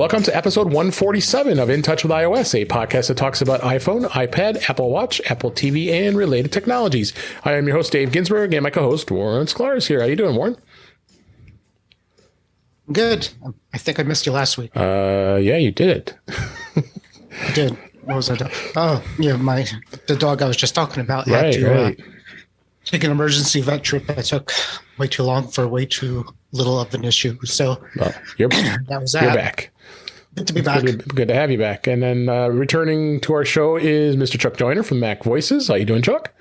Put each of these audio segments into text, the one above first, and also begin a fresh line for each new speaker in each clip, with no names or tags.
Welcome to episode 147 of In Touch with iOS, a podcast that talks about iPhone, iPad, Apple Watch, Apple TV, and related technologies. I am your host, Dave Ginsburg, and my co-host, Warren Sklar, is here. How you doing, Warren?
Good. I think I missed you last week.
Yeah, you did.
I did. What was I doing? Oh, yeah, the dog I was just talking about had to take an emergency vet trip that took way too long for way too little of an issue. So
well, you're back.
Good to be back.
Good to have you back. And then returning to our show is Mr. Chuck Joyner from Mac Voices. How you doing, Chuck?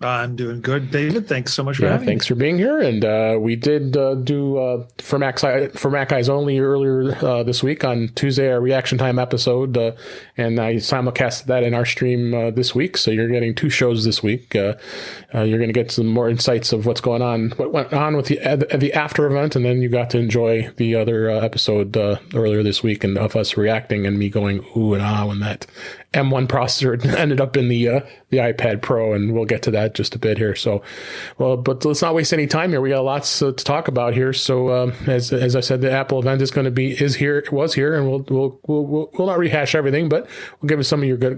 I'm doing good, David. Thanks so much for having me.
Thanks for being here. And we did do for Mac Eyes Only earlier this week on Tuesday, our reaction time episode, and I simulcasted that in our stream this week. So you're getting two shows this week. You're going to get some more insights of what went on with the after event, and then you got to enjoy the other episode earlier this week, and of us reacting and me going ooh and ah when that M1 processor ended up in the iPad Pro, and we'll get to that just a bit here. So, but let's not waste any time here. We got lots to talk about here. So, as I said, the Apple event is here, and we'll not rehash everything, but we'll give you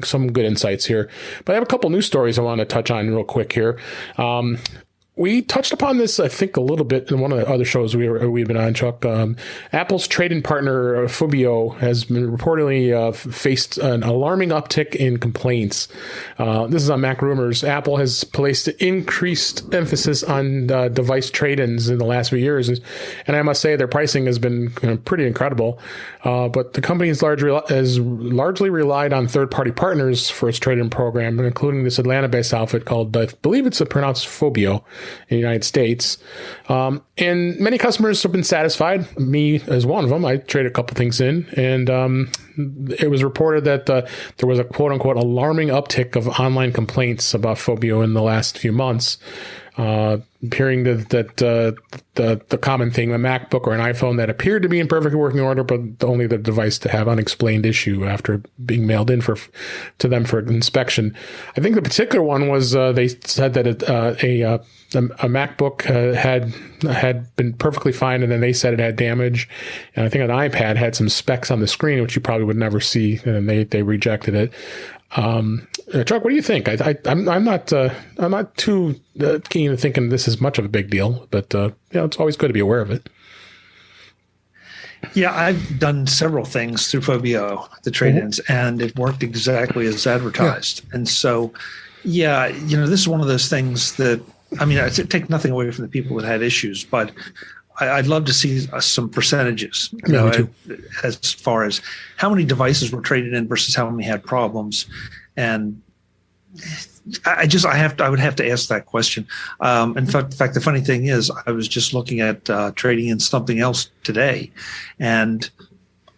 some good insights here. But I have a couple news stories I want to touch on real quick here. We touched upon this, I think, a little bit in one of the other shows we've been on, Chuck. Apple's trade-in partner, Fubio, has been reportedly faced an alarming uptick in complaints. This is on Mac Rumors. Apple has placed increased emphasis on device trade-ins in the last few years. And I must say their pricing has been pretty incredible. But the company has largely relied on third-party partners for its trade-in program, including this Atlanta-based outfit called, I believe it's pronounced Fubio, in the United States. And many customers have been satisfied, me as one of them. I traded a couple things in, and it was reported that there was a quote-unquote alarming uptick of online complaints about Fubio in the last few months. Appearing that the common thing, a MacBook or an iPhone that appeared to be in perfect working order, but only the device to have unexplained issue after being mailed in to them for inspection. I think the particular one was they said that a MacBook had been perfectly fine, and then they said it had damage, and I think an iPad had some specks on the screen which you probably would never see, and they rejected it. Chuck, what do you think? I'm not too keen to thinking this is much of a big deal, but it's always good to be aware of it.
Yeah, I've done several things through Fubio, the trade-ins, and it worked exactly as advertised. Yeah. And so, this is one of those things that, I take nothing away from the people that had issues, but I'd love to see some percentages, as far as how many devices were traded in versus how many had problems. And I would have to ask that question. In fact, the funny thing is, I was just looking at trading in something else today, and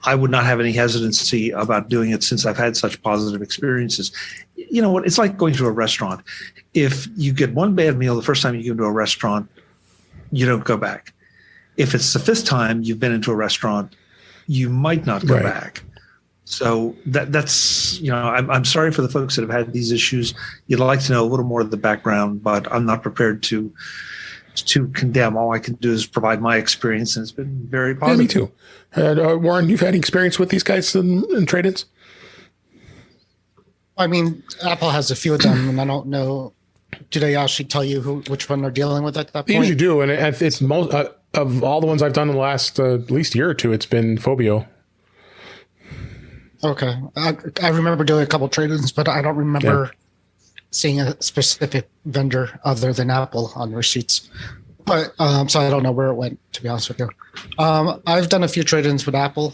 I would not have any hesitancy about doing it since I've had such positive experiences. You know what? It's like going to a restaurant. If you get one bad meal the first time you go to a restaurant, you don't go back. If it's the fifth time you've been into a restaurant, you might not go back. So that's I'm sorry for the folks that have had these issues. You'd like to know a little more of the background, but I'm not prepared to condemn. All I can do is provide my experience, and it's been very positive.
Yeah, me too. Warren, you've had experience with these guys in trade-ins?
Apple has a few of them, and I don't know. Do they actually tell you which one they're dealing with at that point?
They usually do, and it's most of all the ones I've done in the last at least year or two, it's been Fubio. Okay.
I remember doing a couple trade-ins, but I don't remember seeing a specific vendor other than Apple on receipts. But so I don't know where it went, to be honest with you. I've done a few trade-ins with Apple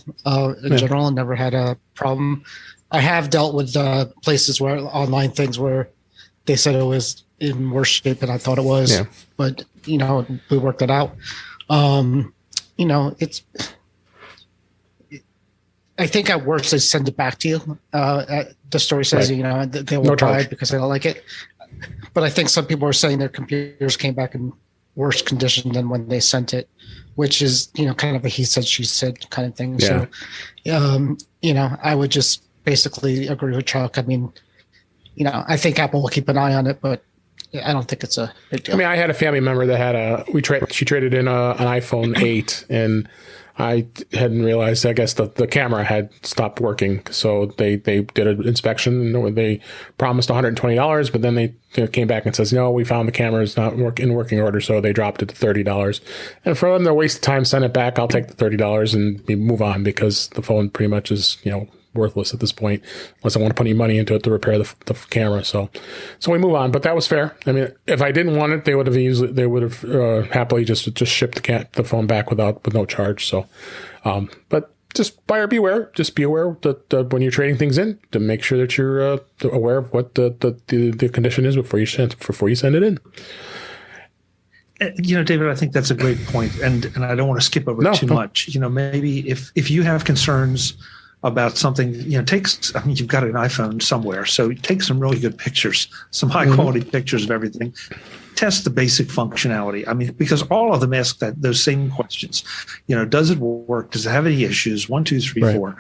in general and never had a problem. I have dealt with places online things where they said it was in worse shape than I thought it was. Yeah. But, we worked it out. I think at worst they send it back to you. The story says, they will buy it because they don't like it. But I think some people are saying their computers came back in worse condition than when they sent it, which is, kind of a he said, she said kind of thing. Yeah. So, I would just basically agree with Chuck. I think Apple will keep an eye on it, but I don't think it's a big deal.
I had a family member that had she traded in an iPhone 8, and I hadn't realized, I guess the camera had stopped working. So they did an inspection where they promised $120, but then they came back and says, no, we found the camera is not in working order. So they dropped it to $30. And for them to waste time, send it back, I'll take the $30 and move on, because the phone pretty much is, worthless at this point, unless I want to put any money into it to repair the camera. So we move on, but that was fair. I mean, if I didn't want it, they would have happily just shipped the phone back with no charge. So, but just buyer beware. Just be aware that when you're trading things in, to make sure that you're aware of what the condition is before you send it in.
David, I think that's a great point, and I don't want to skip over too much. Maybe if you have concerns about something, you've got an iPhone somewhere, so take some really good pictures, some high quality pictures of everything. Test the basic functionality. I mean, because all of them ask those same questions. Does it work? Does it have any issues? 1, 2, 3, 4.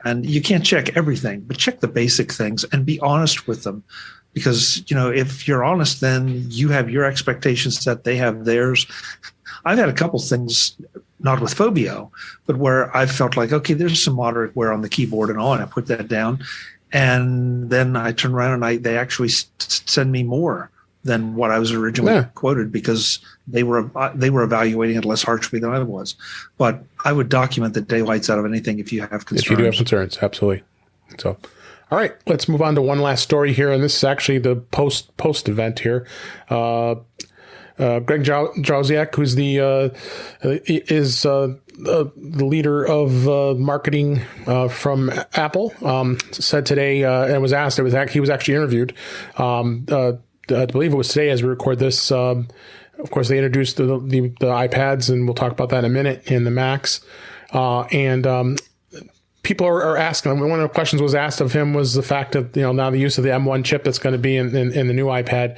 And you can't check everything, but check the basic things and be honest with them. Because, if you're honest, then you have your expectations that they have theirs. I've had a couple things, not with Phobio, but where I felt like, okay, there's some moderate wear on the keyboard and all, and I put that down. And then I turn around and they actually send me more than what I was originally quoted, because they were evaluating it less harshly than I was. But I would document the daylights out of anything if you have concerns.
If you do have concerns, absolutely. So, all right, let's move on to one last story here, and this is actually the post event here. Greg Jauziak, who's the leader of marketing from Apple, said today, and was asked. He was actually interviewed. I believe it was today as we record this. Of course, they introduced the iPads, and we'll talk about that in a minute, and the Macs. People are asking. One of the questions was asked of him was the fact of now the use of the M1 chip that's going to be in the new iPad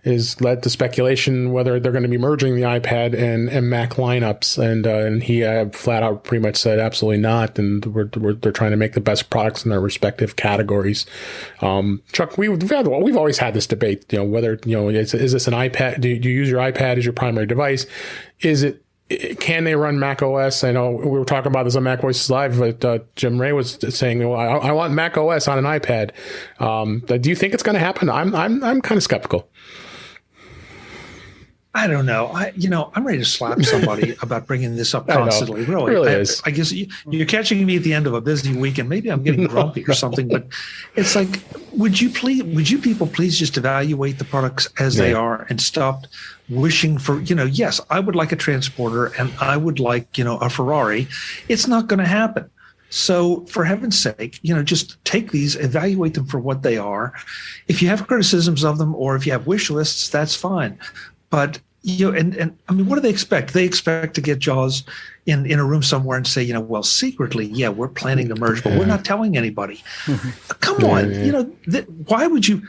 is led to speculation whether they're going to be merging the iPad and Mac lineups, and he flat out pretty much said absolutely not, and they're trying to make the best products in their respective categories. Chuck, we've always had this debate, whether is this an iPad? Do you use your iPad as your primary device? Can they run Mac OS? I know we were talking about this on Mac Voices Live, but Jim Ray was saying, well, I want Mac OS on an iPad. Do you think it's going to happen? I'm kind of skeptical.
I don't know. I'm ready to slap somebody about bringing this up constantly. It really is. I guess you're catching me at the end of a busy week, and maybe I'm getting grumpy or something. But it's like, would you people please just evaluate the products as they are and stop wishing for, yes, I would like a transporter and I would like, a Ferrari. It's not going to happen. So for heaven's sake, just take these, evaluate them for what they are. If you have criticisms of them, or if you have wish lists, that's fine. But, and I mean, what do they expect? They expect to get Jaws in a room somewhere and say, well, secretly, we're planning to merge, but we're not telling anybody. Come on. Why would you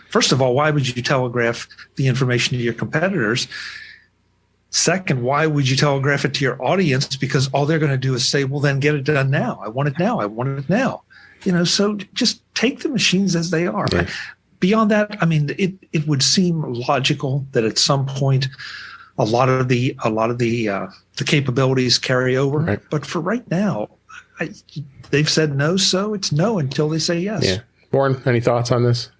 telegraph the information to your competitors? Second, why would you telegraph it to your audience? Because all they're going to do is say, well, then get it done now. I want it now. I want it now. So just take the machines as they are. Yeah. Beyond that, I mean, it would seem logical that at some point a lot of the capabilities carry over. Right. But for right now, they've said no, so it's no until they say yes.
Yeah. Warren, any thoughts on this?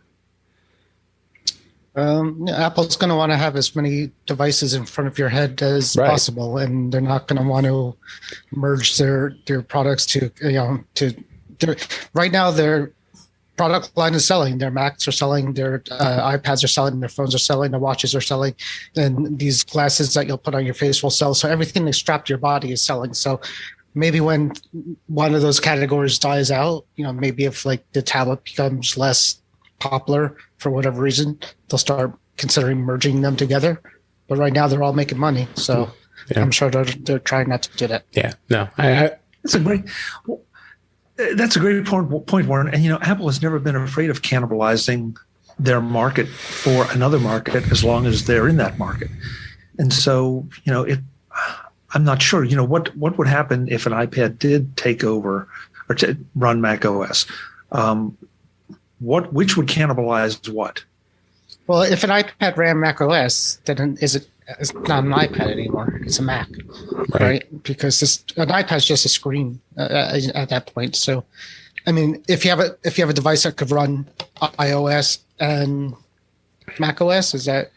Apple's going to want to have as many devices in front of your head as possible, and they're not going to want to merge their products to right now their product line is selling. Their Macs are selling, their iPads are selling, their phones are selling, their watches are selling, and these glasses that you'll put on your face will sell. So everything that's strapped to your body is selling. So maybe when one of those categories dies out, maybe if like the tablet becomes less popular for whatever reason, they'll start considering merging them together. But right now they're all making money. So I'm sure they're trying not to do that.
Yeah, no,
That's a great point, Warren. And, Apple has never been afraid of cannibalizing their market for another market as long as they're in that market. And so, I'm not sure, what would happen if an iPad did take over or to run Mac OS? Which would cannibalize what?
Well, if an iPad ran Mac OS, then it's not an iPad anymore. It's a Mac, right? Because an iPad's just a screen at that point. So, I mean, if you have a device that could run iOS and Mac OS, is that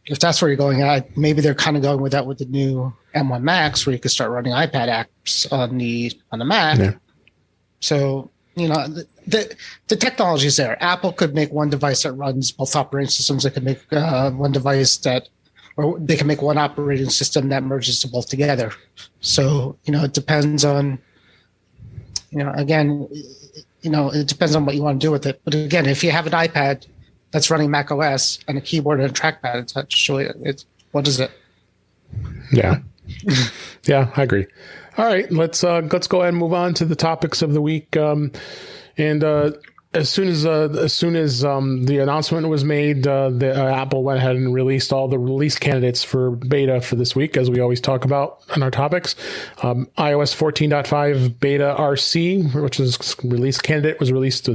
if that's where you're going at, maybe they're kind of going with that with the new M1 Max, where you could start running iPad apps on the Mac.
Yeah.
So the technology is there. Apple could make one device that runs both operating systems. They could make one device or they can make one operating system that merges to both together. So it depends on again it depends on what you want to do with it. But again, if you have an iPad that's running Mac OS and a keyboard and a trackpad, it's actually what is it?
Yeah. Yeah, I agree. All right, let's go ahead and move on to the topics of the week. As soon as the announcement was made, Apple went ahead and released all the release candidates for beta for this week, as we always talk about on our topics. iOS 14.5 beta RC, which is release candidate, was released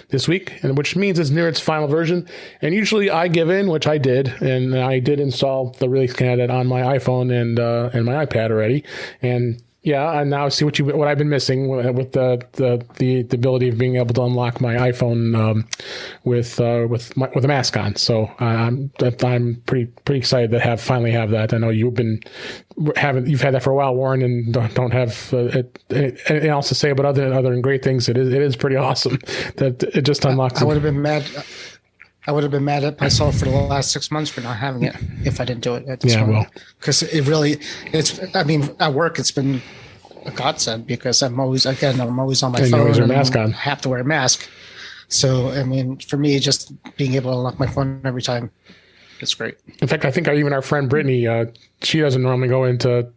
this week, and which means it's near its final version. And usually I give in, which I did, and I did install the release candidate on my iPhone and my iPad already, and yeah, and now see what I've been missing with the ability of being able to unlock my iPhone with a mask on. So I'm pretty excited to finally have that. I know you've had that for a while, Warren, and don't have anything else to say about other than great things. It is pretty awesome that it just unlocks.
I would have been mad. I would have been mad at myself for the last 6 months for not having it if I didn't do it at this point. Well, because at work it's been a godsend because I'm always on my phone and
mask on.
I have to wear a mask. So, I mean, for me, just being able to unlock my phone every time, it's great.
In fact, I think even our friend Brittany, she doesn't normally go into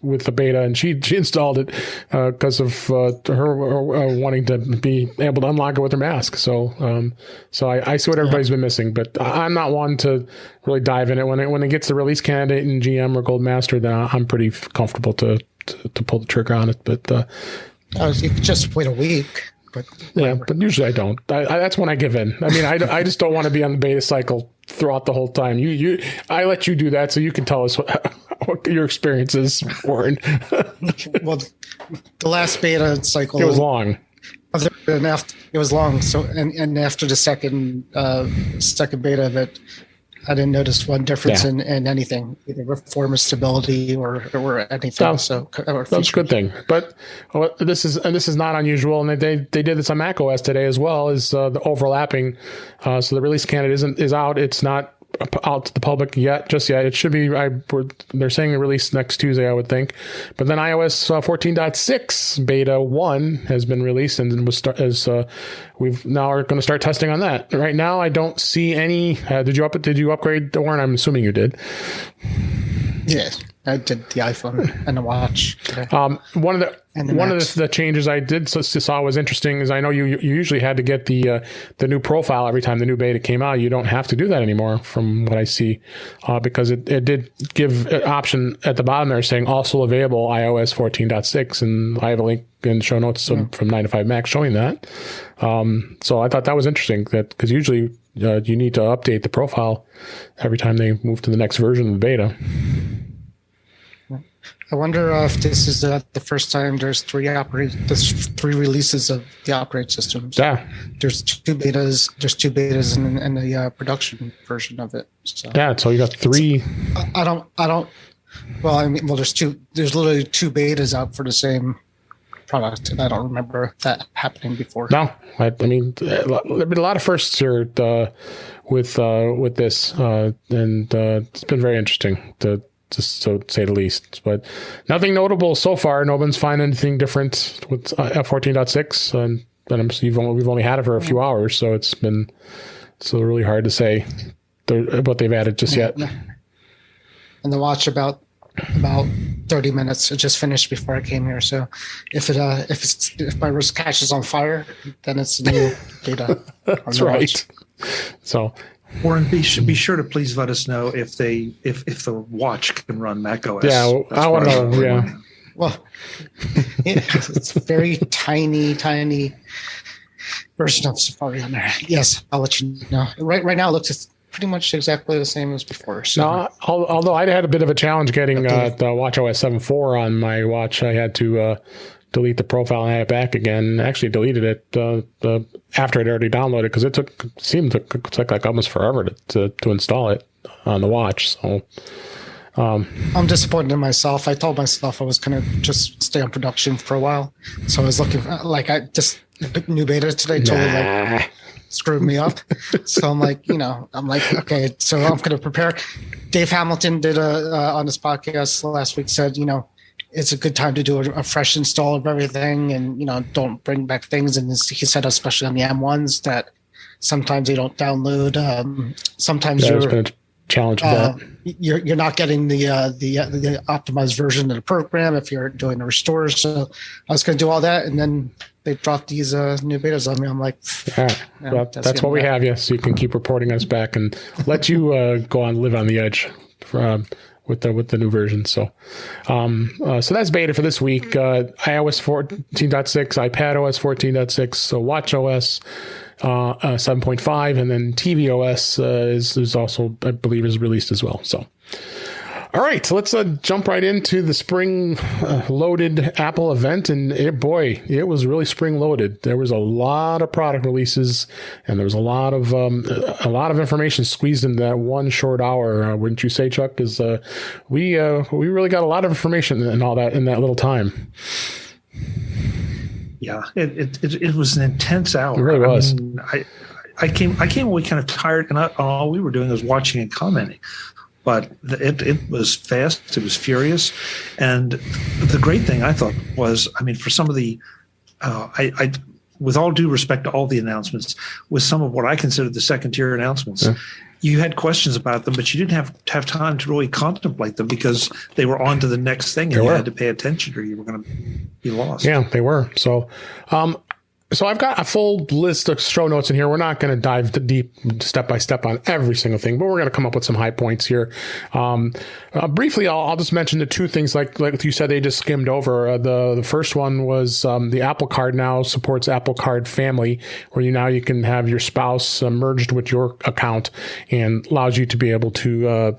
with the beta, and she installed it because of her wanting to be able to unlock it with her mask. So I see what everybody's been missing, but I'm not one to really dive in it. When it gets the release candidate in GM or Gold Master, then I'm pretty comfortable to pull the trigger on it. But
you could just wait a week. But
but usually I don't. That's when I give in. I mean, I just don't want to be on the beta cycle throughout the whole time. I let you do that so you can tell us what your experience is, Warren.
Well, the last beta cycle,
it was long.
It was long. So and after the second beta of it, I didn't notice one difference in anything, either performance stability or anything. That's a
good thing. But this is not unusual, and they did this on Mac OS today as well, is the overlapping. So the release candidate is out. It's not out to the public just yet. It should be. They're saying the release next Tuesday, I would think. But then iOS 14.6 beta 1 has been released, and we've now are going to start testing on that. Right now, I don't see any. Did you upgrade, Warren? I'm assuming you did.
Yes, I did the iPhone and the watch today.
One of the changes I saw was interesting is I know you usually had to get the new profile every time the new beta came out. You don't have to do that anymore from what I see, because it did give an option at the bottom there saying also available iOS 14.6, and I have a link in the show notes from 9 to 5 Mac showing that. So I thought that was interesting, that because usually you need to update the profile every time they move to the next version of the beta.
I wonder if this is the first time there's three releases of the operating systems.
Yeah,
there's two betas in the production version of it. So.
Yeah, so you got three.
I don't. Well, there's two. There's literally two betas out for the same product, and I don't remember that happening before.
No, there've been a lot of firsts here with this, and it's been very interesting to so say the least. But nothing notable so far. No one's finding anything different with F14.6, and we've only had it for a few hours, so it's really hard to say what they've added just yet.
And the watch about 30 minutes. It just finished before I came here. So if my wrist catches on fire, then it's new data.
That's right. So.
Warren, be sure to please let us know if the watch can run Mac OS.
Yeah, I want to know. Yeah.
Well, it's very tiny. version of Safari on there. Yes, I'll let you know. Right now, it looks pretty much exactly the same as before. So.
No, although I had a bit of a challenge getting the watchOS 7.4 on my watch, I had to delete the profile and add it back again. I actually deleted it after I'd already downloaded because it seemed to take like almost forever to install it on the watch. So
I'm disappointed in myself. I told myself I was going to just stay on production for a while, so I was looking the new beta today totally screwed me up. So I'm like, okay, so I'm going to prepare. Dave Hamilton did on his podcast last week said, it's a good time to do a fresh install of everything and, don't bring back things. And he said, especially on the M1s, that sometimes they don't download. Sometimes
there's been a challenge with that.
You're not getting the optimized version of the program if you're doing a restore. So I was going to do all that, and then they dropped these new betas on me. I'm like,
all right. Well, that's what we have you, so you can keep reporting us back and let you go on live on the edge with the new version. So that's beta for this week. iOS 14.6, iPadOS 14.6, so watchOS 7.5, and then tvOS is also, I believe, is released as well. So, all right, so let's jump right into the spring loaded Apple event, and it was really spring loaded. There was a lot of product releases, and there was a lot of information squeezed into that one short hour. Wouldn't you say, Chuck? Because we really got a lot of information and all that in that little time.
Yeah, it was an intense hour.
It really was.
I came away kind of tired, and all we were doing was watching and commenting. But it was fast. It was furious, and the great thing I thought was, for some of the, I with all due respect to all the announcements, with some of what I considered the second tier announcements. Yeah. You had questions about them, but you didn't have time to really contemplate them because they were on to the next thing, and you had to pay attention or you were going to be lost.
Yeah, they were. So, so I've got a full list of show notes in here. We're not going to dive deep step by step on every single thing, but we're going to come up with some high points here. Briefly, I'll just mention the two things like you said, they just skimmed over. The first one was the Apple Card now supports Apple Card Family, where you can have your spouse merged with your account and allows you to be able to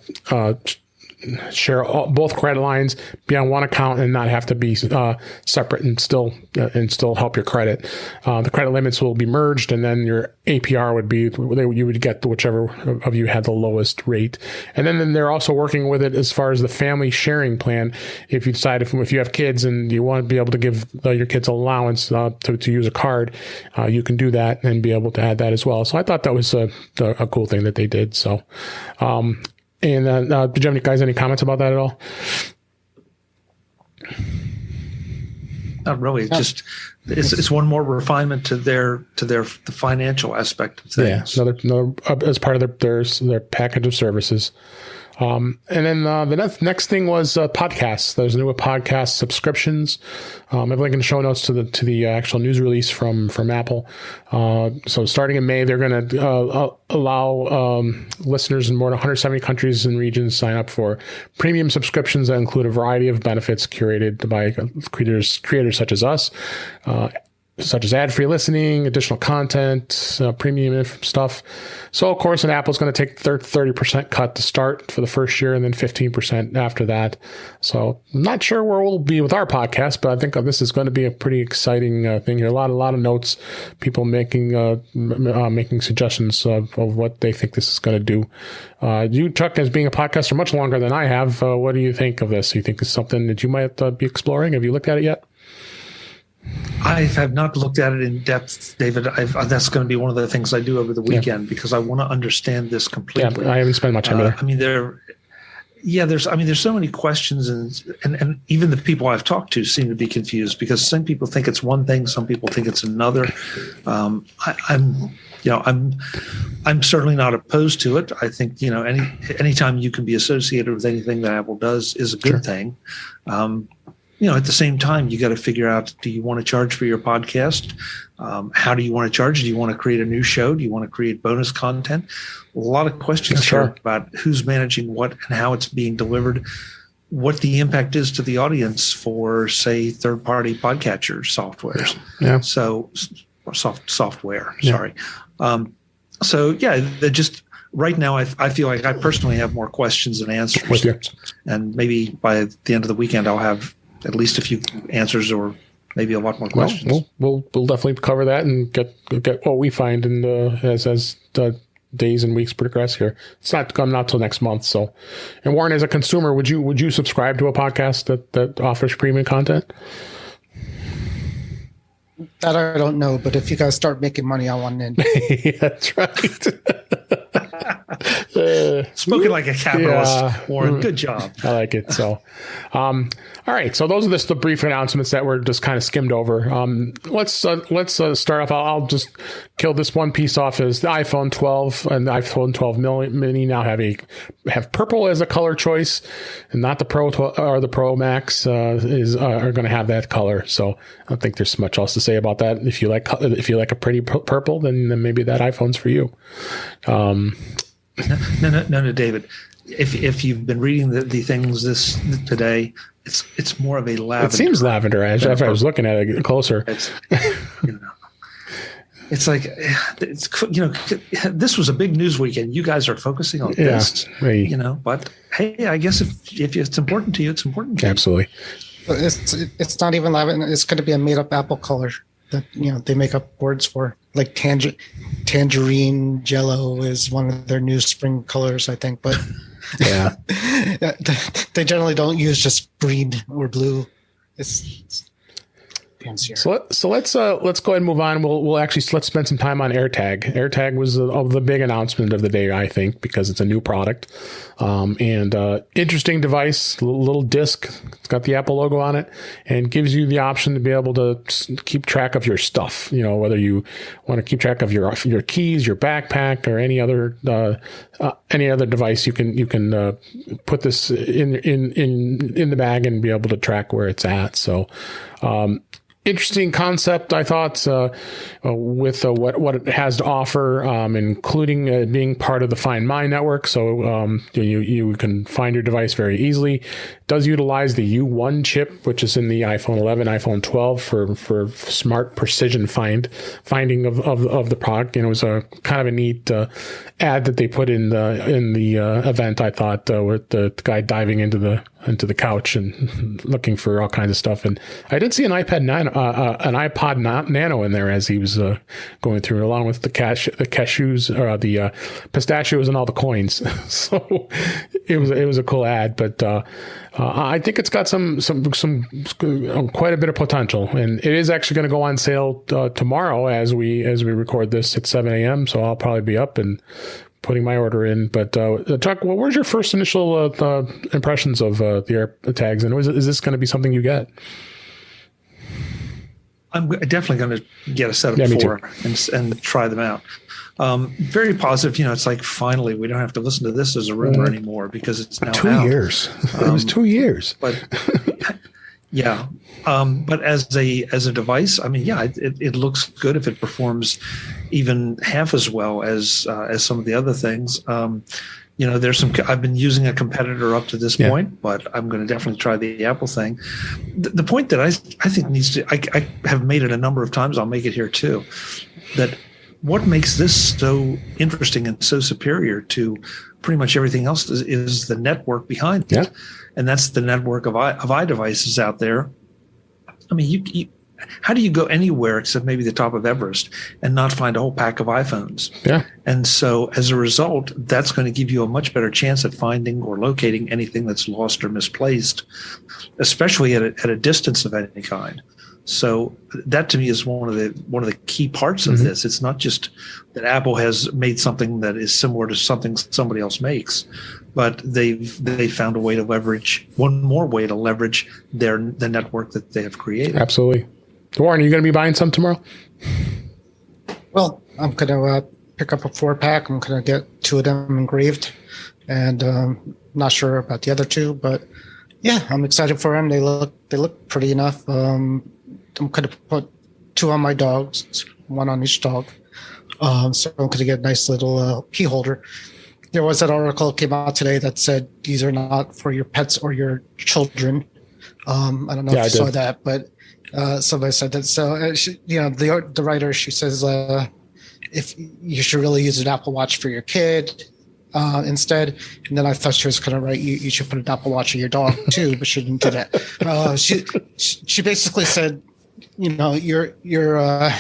share both credit lines, be on one account, and not have to be separate and still help your credit. The credit limits will be merged, and then your APR would be you would get whichever of you had the lowest rate. And then they're also working with it as far as the family sharing plan. If you decide if you have kids and you want to be able to give your kids allowance to use a card, you can do that and be able to add that as well. So I thought that was a cool thing that they did. So. And did you have any comments about that at all?
Not really. Just it's one more refinement to the financial aspect of things.
Yeah, another as part of their package of services. And then the next thing was podcasts. There's new podcast subscriptions. I have a link in the show notes to the actual news release from Apple. So starting in May, they're going to allow listeners in more than 170 countries and regions sign up for premium subscriptions that include a variety of benefits curated by creators such as us. Such as ad-free listening, additional content, premium stuff. So, of course, Apple's going to take 30% cut to start for the first year and then 15% after that. So, I'm not sure where we'll be with our podcast, but I think this is going to be a pretty exciting thing here. A lot of notes, people making suggestions of what they think this is going to do. You, Chuck, as being a podcaster much longer than I have, what do you think of this? Do you think it's something that you might be exploring? Have you looked at it yet?
I have not looked at it in depth, David. That's going to be one of the things I do over the weekend because I want to understand this completely.
Yeah, I haven't spent much time there.
There's so many questions, and even the people I've talked to seem to be confused because some people think it's one thing, some people think it's another. I'm certainly not opposed to it. I think anytime you can be associated with anything that Apple does is a good thing. At the same time, you got to figure out, do you want to charge for your podcast? How do you want to charge? Do you want to create a new show? Do you want to create bonus content? A lot of questions about who's managing what and how it's being delivered, what the impact is to the audience for, say, third-party podcatcher softwares. Yeah. So software.
Yeah.
Sorry. So yeah, they're just right now. I feel like I personally have more questions than answers.
With you.
And maybe by the end of the weekend, I'll have at least a few answers, or maybe a lot more questions.
We'll definitely cover that and get what we find in as the days and weeks progress here. It's not coming out till next month. So, and Warren, as a consumer, would you subscribe to a podcast that offers premium content?
That I don't know, but if you guys start making money, I want in.
That's right.
Spoken like a capitalist, Warren. Good job.
I like it. So, all right. So those are just the brief announcements that were just kind of skimmed over. Let's start off. I'll just kill this one piece off. Is the iPhone 12 and the iPhone 12 mini now have purple as a color choice, and not the Pro or the Pro Max are going to have that color. So I don't think there's much else to say about that. If you like a pretty purple, then maybe that iPhone's for you.
No, David. If you've been reading the things today, it's more of a lavender.
It seems lavender. If I was looking at it closer,
it's like this was a big news weekend. You guys are focusing on this, But hey, I guess if it's important to you, it's important to you.
Absolutely.
It's not even lavender. It's going to be a made up apple color that they make up words for, like tangerine jello is one of their new spring colors, I think, but
yeah.
They generally don't use just green or blue. It's fancier.
So let's go ahead and move on. Let's spend some time on AirTag. AirTag was the big announcement of the day, I think, because it's a new product, and interesting device, little disc. It's got the Apple logo on it, and gives you the option to be able to keep track of your stuff. Whether you want to keep track of your keys, your backpack, or any other device, you can put this in the bag and be able to track where it's at. So. Interesting concept, I thought, with what it has to offer, including being part of the Find My network. So you can find your device very easily. It does utilize the U1 chip, which is in the iPhone 11, iPhone 12 for smart precision finding of the product. It was a kind of a neat ad that they put in the event. I thought with the guy diving into the couch and looking for all kinds of stuff. And I did see an iPod Nano in there as he was going through, along with the cashews or the pistachios and all the coins. So it was a cool ad, but I think it's got some quite a bit of potential, and it is actually going to go on sale tomorrow as we record this at 7 a.m. So I'll probably be up and putting my order in. But Chuck, what were your first initial impressions of the AirTags, and is this going to be something you get?
I'm definitely going to get a set of 4 and try them out. Very positive. It's like finally we don't have to listen to this as a rumor anymore, because it's now
2 years. It was 2 years.
But yeah. But as a device, it looks good if it performs even half as well as some of the other things. There's I've been using a competitor up to this point, but I'm going to definitely try the Apple thing. The point that I think needs to, I have made it a number of times, I'll make it here too, that what makes this so interesting and so superior to pretty much everything else is the network behind it. And that's the network of iDevices out there. How do you go anywhere except maybe the top of Everest and not find a whole pack of iPhones? Yeah. And so as a result, that's going to give you a much better chance at finding or locating anything that's lost or misplaced, especially at a distance of any kind. So that to me is one of the key parts of this. It's not just that Apple has made something that is similar to something somebody else makes, but they found a way to leverage one more way to leverage the network that they have created.
Absolutely. Warren, are you going to be buying some tomorrow?
Well, I'm going to pick up a 4-pack. I'm going to get 2 of them engraved, and not sure about the other 2, but yeah, I'm excited for them. They look pretty enough. I'm going to put 2 on my dogs, 1 on each dog. So I'm going to get a nice little key holder. There was that article that came out today that said these are not for your pets or your children. I don't know if you saw that, but Somebody said that. So, the writer, she says, if you should really use an Apple Watch for your kid instead. And then I thought she was going to write, you should put an Apple Watch on your dog too, but she didn't do that. She basically said, your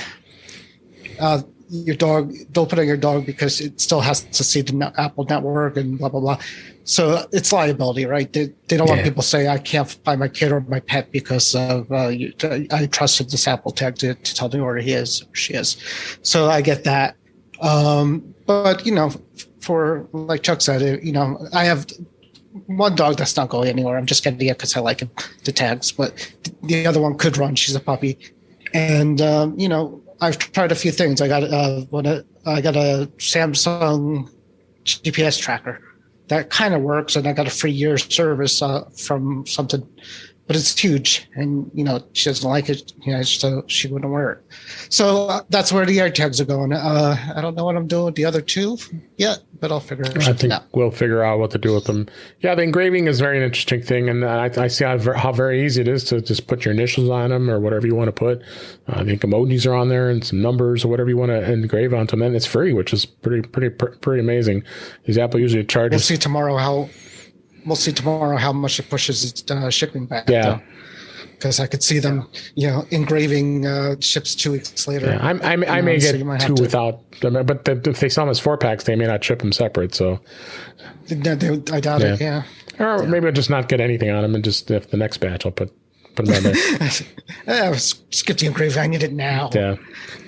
dog, don't put on your dog because it still has to see the Apple network and blah, blah, blah. So it's liability, right? They don't want people to say, I can't buy my kid or my pet because of, I trusted this Apple tag to tell me where he is or she is. So I get that. But, for like Chuck said, I have one dog that's not going anywhere. I'm just getting it because I like him, the tags. But the other one could run. She's a puppy. And, I've tried a few things. I got a Samsung GPS tracker that kind of works, and I got a free year service from something, but it's huge, and she doesn't like it, so she wouldn't wear it. So that's where the AirTags are going. I don't know what I'm doing with the other two yet, but I'll figure it out.
I think we'll figure out what to do with them. Yeah, the engraving is very an interesting thing, and I see how very easy it is to just put your initials on them or whatever you want to put. I think emojis are on there and some numbers or whatever you want to engrave onto them, and it's free, which is pretty amazing. Because Apple usually charges.
We'll see tomorrow how much it pushes its shipping back.
Yeah.
Because I could see them, engraving ships 2 weeks later.
Yeah, I may get two without, but if they sell them as 4-packs, they may not ship them separate. So
I doubt it. Yeah.
Or maybe I'll just not get anything on them, and just if the next batch I'll put them on there.
Skip the engraving. I need it now.
Yeah.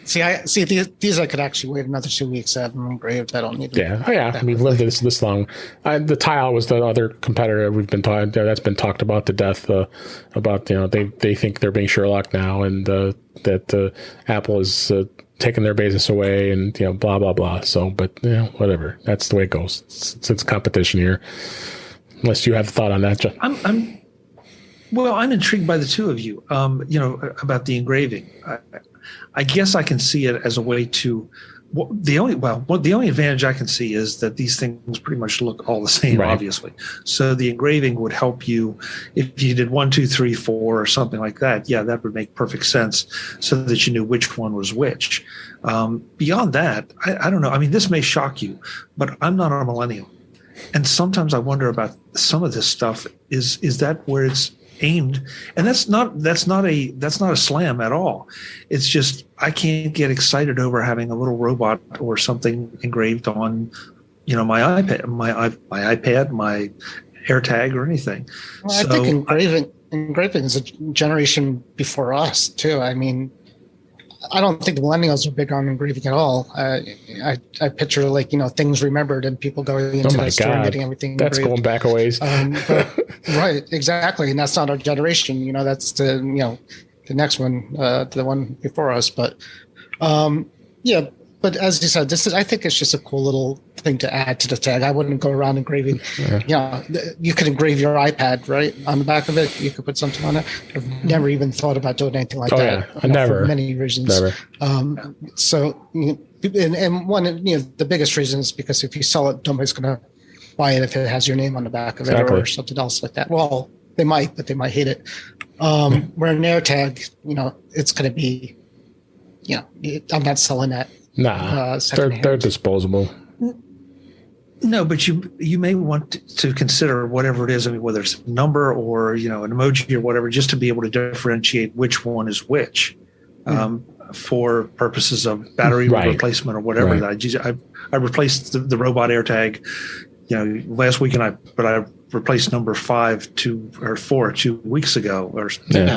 See, these I could actually wait another 2 weeks to have them engraved. I don't need them.
Yeah. Oh, yeah. We've lived this long. The Tile was the other competitor we've been talking. That's been talked about to death. About they think they're being Sherlock now, and that Apple is taking their business away, and blah blah blah. So, but whatever. That's the way it goes. It's competition here. Unless you have a thought on that, John.
I'm intrigued by the two of you. About the engraving. I guess I can see it as a way to. The only advantage I can see is that these things pretty much look all the same, right. Obviously. So the engraving would help you if you did 1, 2, 3, 4 or something like that. Yeah, that would make perfect sense, so that you knew which one was which. Beyond that, I don't know. I mean, this may shock you, but I'm not a millennial, and sometimes I wonder about some of this stuff. Is that where it's aimed? And that's not a slam at all. It's just I can't get excited over having a little robot or something engraved on my iPad, my AirTag or anything.
Well, I think engraving is a generation before us too. I mean, I don't think the millennials are big on engraving at all. I picture things remembered and people going into the store and getting everything
that's engraved. Going back a ways.
Right, exactly, and that's not our generation. That's the next one, the one before us. But but as you said, I think it's just a cool little thing to add to the tag. I wouldn't go around engraving. You could engrave your iPad right on the back of it. You could put something on it. I've never even thought about doing anything like that.
Yeah. Never.
For many reasons.
Never.
And one, the biggest reason is because if you sell it, nobody's going to buy it if it has your name on the back of it or something else like that. Well, they might, but they might hate it. Where an AirTag, it's going to be, I'm not selling that.
Nah, they're disposable.
No, but you may want to consider whatever it is. I mean, whether it's a number or an emoji or whatever, just to be able to differentiate which one is which, for purposes of battery replacement or whatever. Right. I replaced the robot AirTag, last week, but I replaced number 5 or 4 2 weeks ago,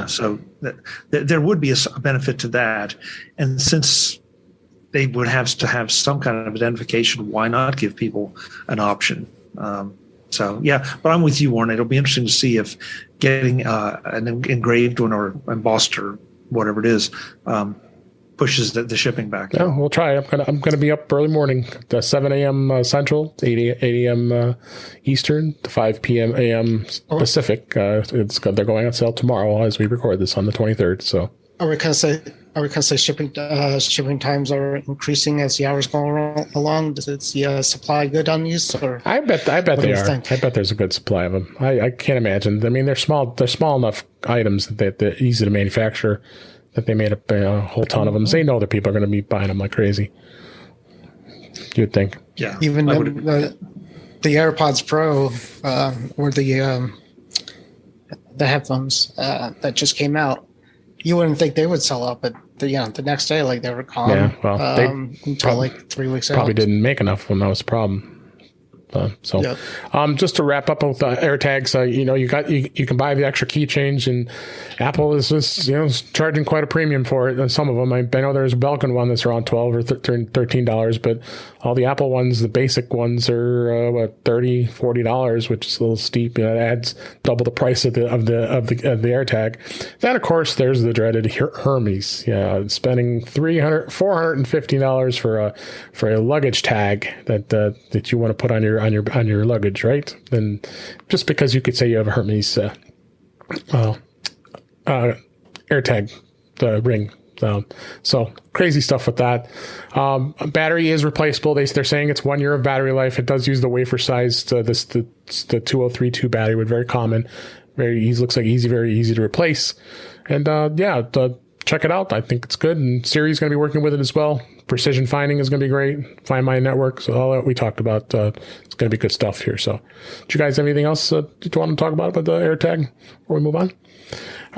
so there would be a benefit to that, and since they would have to have some kind of identification, why not give people an option? But I'm with you, Warren. It'll be interesting to see if getting an engraved one or embossed or whatever it is pushes the shipping back.
Yeah, we'll try. I'm gonna be up early morning, 7 a.m. Central, 8 a.m. Eastern, to 5 p.m. a.m. Pacific. They're going on sale tomorrow as we record this on the 23rd. So.
Are we going to say Are we going to say shipping times are increasing as the hours go along? Does it see supply good on these? Or
I bet they are.
think?
I bet there's a good supply of them. I can't imagine. I mean, they're small enough items that they're easy to manufacture that they made a whole ton of them. So they know that people are going to be buying them like crazy. You'd think.
Yeah.
Even the AirPods Pro or the headphones that just came out, you wouldn't think they would sell out, but the next day, like, they were gone.
Yeah, well, they
until like 3 weeks out.
Probably didn't make enough when that was the problem. Just to wrap up with AirTags, you can buy the extra key change, and Apple is just charging quite a premium for it. And some of them, I know there's a Belkin one that's around $12 or $13, but all the Apple ones, the basic ones, are $30, $40, which is a little steep. It adds double the price of the AirTag. Then of course there's the dreaded Hermès. Yeah, spending $450 for a luggage tag that you want to put on your luggage, right? And just because you could say you have a Hermès AirTag ring. So crazy stuff with that. Battery is replaceable. They're saying it's 1 year of battery life. It does use the wafer size. The 2032 battery, would very common, very easy. Looks like very easy to replace. And check it out. I think it's good. And Siri's going to be working with it as well. Precision finding is going to be great. Find My Network. So all that we talked about, it's going to be good stuff here. So do you guys have anything else you want to talk about the AirTag before we move on?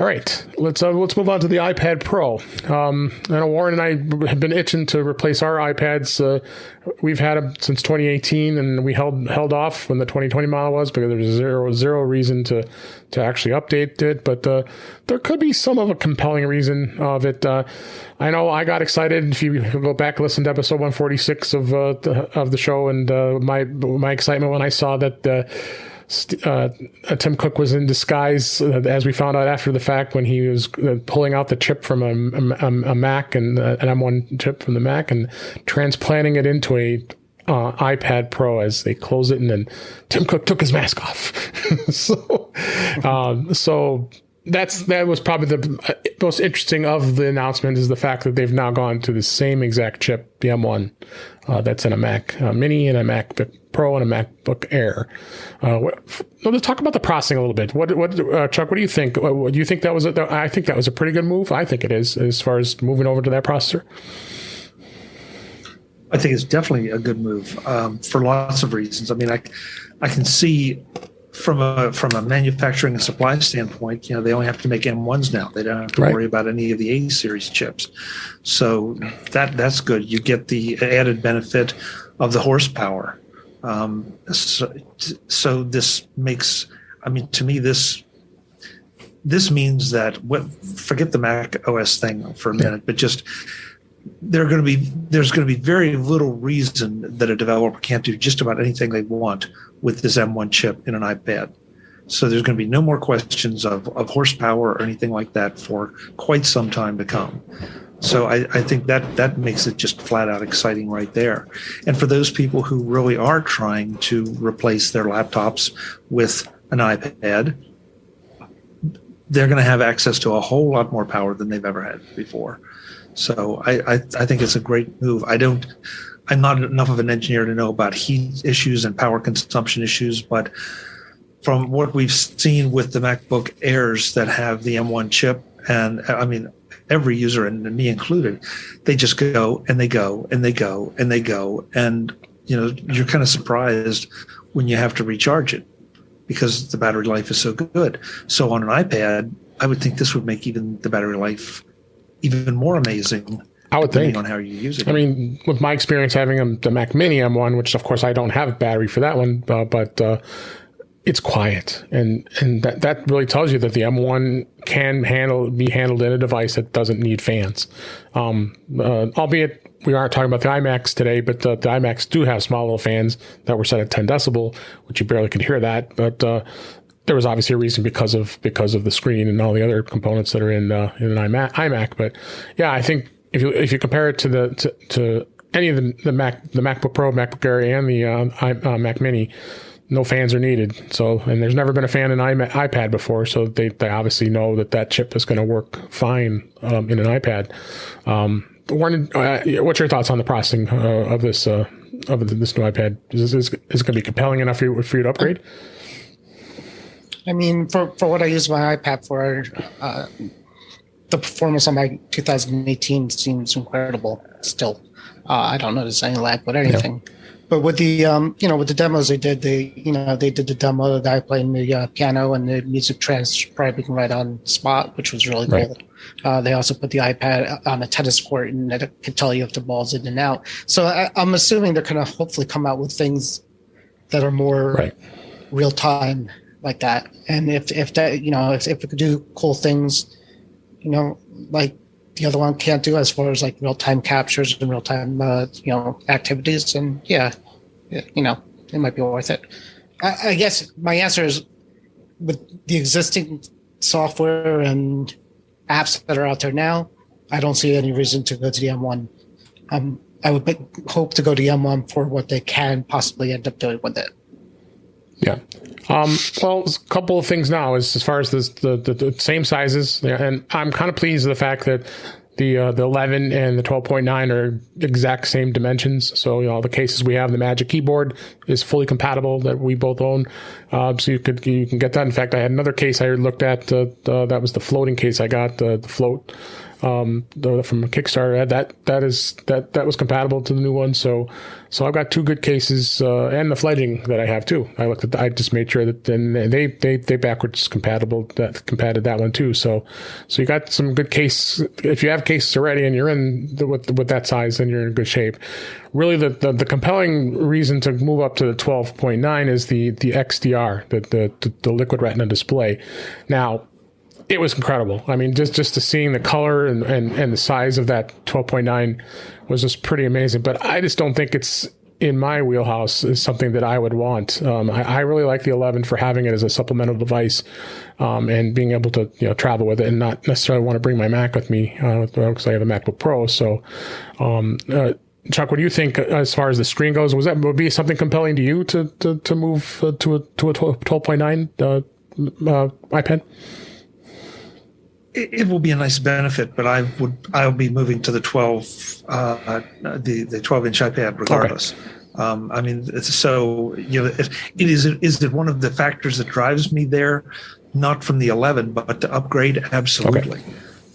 All right, let's move on to the iPad Pro. I know Warren and I have been itching to replace our iPads. We've had them since 2018, and we held off when the 2020 model was because there was zero reason to actually update it. But there could be some of a compelling reason of it. I know I got excited. If you go back and listen to episode 146 of the show, and my excitement when I saw that. Tim Cook was in disguise, as we found out after the fact, when he was pulling out the chip from a Mac and an M1 chip from the Mac and transplanting it into a iPad Pro as they close it, and then Tim Cook took his mask off. So that was probably the most interesting of the announcement, is the fact that they've now gone to the same exact chip, the M1, that's in a Mac Mini and a MacBook Pro and a MacBook Air. Let's talk about the processing a little bit. Chuck, what do you think? Do you think that was I think that was a pretty good move. I think it is, as far as moving over to that processor.
I think it's definitely a good move for lots of reasons. I mean, I can see from a manufacturing and supply standpoint, they only have to make M1s now. They don't have to worry about any of the A series chips. So that's good. You get the added benefit of the horsepower. So this makes, to me, this means that forget the Mac OS thing for a minute, but just there's going to be very little reason that a developer can't do just about anything they want with this M1 chip in an iPad. So there's going to be no more questions of horsepower or anything like that for quite some time to come. So I think that makes it just flat out exciting right there. And for those people who really are trying to replace their laptops with an iPad, they're going to have access to a whole lot more power than they've ever had before. So I think it's a great move. I'm not enough of an engineer to know about heat issues and power consumption issues, but from what we've seen with the MacBook Airs that have the M1 chip, and every user, and me included, they just go and they go and they go and they go. And, you're kind of surprised when you have to recharge it because the battery life is so good. So on an iPad, I would think this would make even the battery life even more amazing.
I would think,
on how you use it.
With my experience having the Mac Mini M1, which of course I don't have a battery for that one, but it's quiet, and that really tells you that the M1 can be handled in a device that doesn't need fans. Albeit we aren't talking about the iMacs today, but the iMacs do have small little fans that were set at 10 decibel, which you barely could hear that. But there was obviously a reason because of the screen and all the other components that are in an iMac. But yeah, I think if you compare it to any of the MacBook Pro, MacBook Air, and the Mac Mini, no fans are needed. So, and there's never been a fan in iPad before, so they obviously know that chip is going to work fine in an iPad. Warren, what's your thoughts on the processing of this new iPad? Is it going to be compelling enough for you to upgrade?
I mean, for what I use my iPad for, the performance on my 2018 seems incredible still. I don't notice any lag with anything. Yeah. But with the with the demos they did, they did the demo of the guy playing the piano and the music transcribing right on spot, which was really cool. They also put the iPad on a tennis court and it could tell you if the ball's in and out. So I'm assuming they're going to hopefully come out with things that are more real time like that. And if that if it could do cool things, like the other one can't do as far as like real time captures and real time activities, and it might be worth it. I guess my answer is with the existing software and apps that are out there now, I don't see any reason to go to the M1. I would hope to go to the M1 for what they can possibly end up doing with it.
Yeah. Well, a couple of things now as far as the same sizes, and I'm kind of pleased with the fact that the 11 and the 12.9 are exact same dimensions. So the cases we have, the Magic Keyboard is fully compatible that we both own. So you can get that. In fact, I had another case I looked at. That was the floating case I got, the float. From Kickstarter, that was compatible to the new one. So I've got two good cases, and the fledging that I have too. I just made sure that then they backwards compatible that one too. So you got some good case. If you have cases already and you're in with that size, then you're in good shape. Really, the compelling reason to move up to the 12.9 is the XDR, the liquid retina display. Now, it was incredible. I mean, just to seeing the color and the size of that 12.9 was just pretty amazing. But I just don't think it's in my wheelhouse is something that I would want. I really like the 11 for having it as a supplemental device and being able to travel with it and not necessarily want to bring my Mac with me because I have a MacBook Pro. So, Chuck, what do you think as far as the screen goes? Would be something compelling to you to move to a 12.9 iPad?
It will be a nice benefit, but I'll be moving to the 12, the 12-inch iPad regardless. Okay. I mean, so is it one of the factors that drives me there? Not from the 11, but to upgrade, absolutely.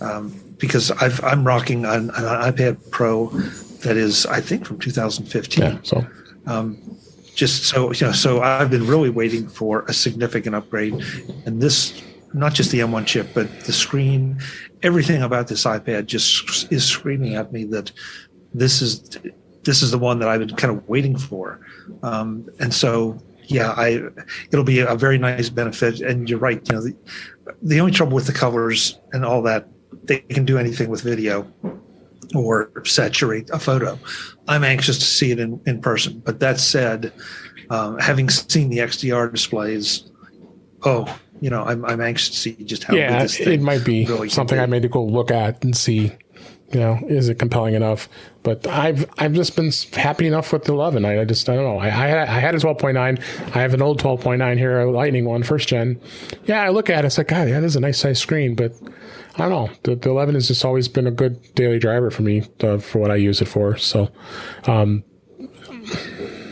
Okay. Because I'm rocking an iPad Pro that is, I think, from 2015.
Yeah. So.
So I've been really waiting for a significant upgrade, and this. Not just the M1 chip, but the screen, everything about this iPad just is screaming at me that this is the one that I've been kind of waiting for. And so, it'll be a very nice benefit. And you're right, the only trouble with the colors and all that, they can do anything with video or saturate a photo. I'm anxious to see it in person. But that said, having seen the XDR displays, I'm anxious to see just how good this thing
it might be
really
something I may go look at and see, is it compelling enough? But I've just been happy enough with the 11. I don't know. I had a 12.9. I have an old 12.9 here, a Lightning one, first gen. Yeah, I look at it, it's like, God, that is a nice size screen, but I don't know. The 11 has just always been a good daily driver for me for what I use it for. So,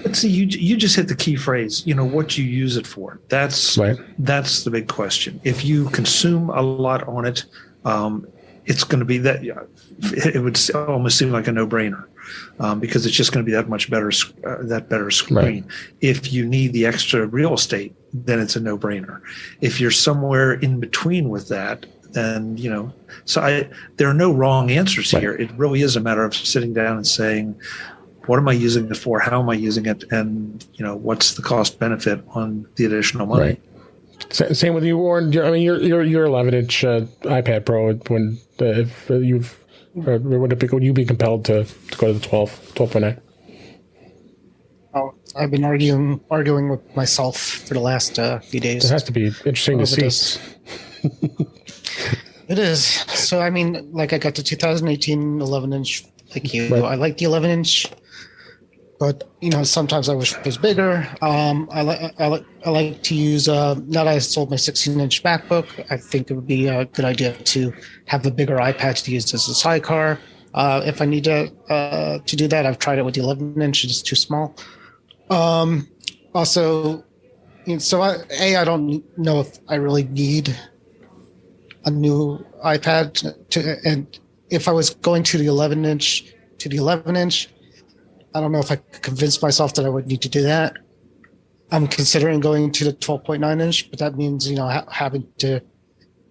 But see, you just hit the key phrase, what you use it for. That's the big question. If you consume a lot on it, it's going to be that it would almost seem like a no-brainer because it's just going to be that much better, that better screen. Right. If you need the extra real estate, then it's a no-brainer. If you're somewhere in between with that, then, there are no wrong answers here. It really is a matter of sitting down and saying, what am I using it for? How am I using it? And, what's the cost benefit on the additional money?
Right. Same with you, Warren. I mean, your 11-inch iPad Pro, would you be compelled to go to the 12.9?
Oh, I've been arguing with myself for the last few days.
It has to be interesting to see.
It is. So, I mean, I got the 2018 11-inch like you. Right. I like the 11-inch. but sometimes I wish it was bigger. I like to use. Now that I sold my 16-inch MacBook, I think it would be a good idea to have a bigger iPad to use as a sidecar. If I need to do that, I've tried it with the 11-inch; it's too small. Also, so I don't know if I really need a new iPad and if I was going to the 11-inch I don't know if I could convince myself that I would need to do that. I'm considering going to the 12.9-inch, but that means having to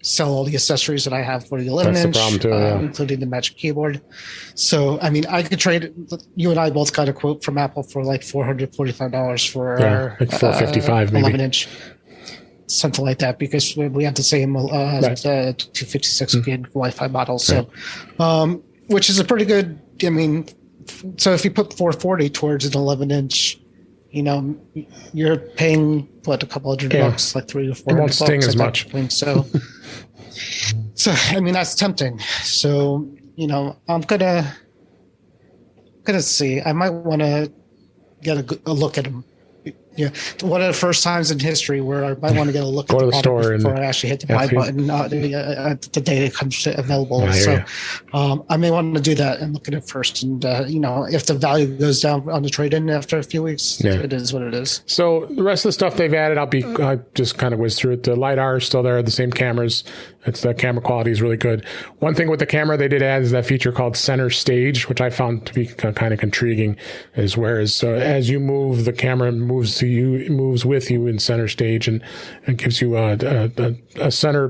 sell all the accessories that I have for the 11-inch.
That's the problem too, yeah.
Including the Magic Keyboard. So I could trade. You and I both got a quote from Apple for like $445 for our
like $455 maybe
11-inch, something like that, because we have the same 256 gig Wi-Fi model. So, which is a pretty good. So if you put 440 towards an 11-inch, you're paying a couple $100, like $300 to $400.
It won't sting as much.
So that's tempting. So I'm gonna see. I might want to get a look at them. Yeah, one of the first times in history where I might want to get a look at the store before I actually hit the buy button the day it comes available. I may want to do that and look at it first. And if the value goes down on the trade-in after a few weeks, it is what it is.
So the rest of the stuff they've added, I just kind of whiz through it. The LiDAR is still there, the same cameras. The camera quality is really good. One thing with the camera they did add is that feature called center stage, which I found to be kind of intriguing. As you move, the camera moves with you in center stage, and gives you a center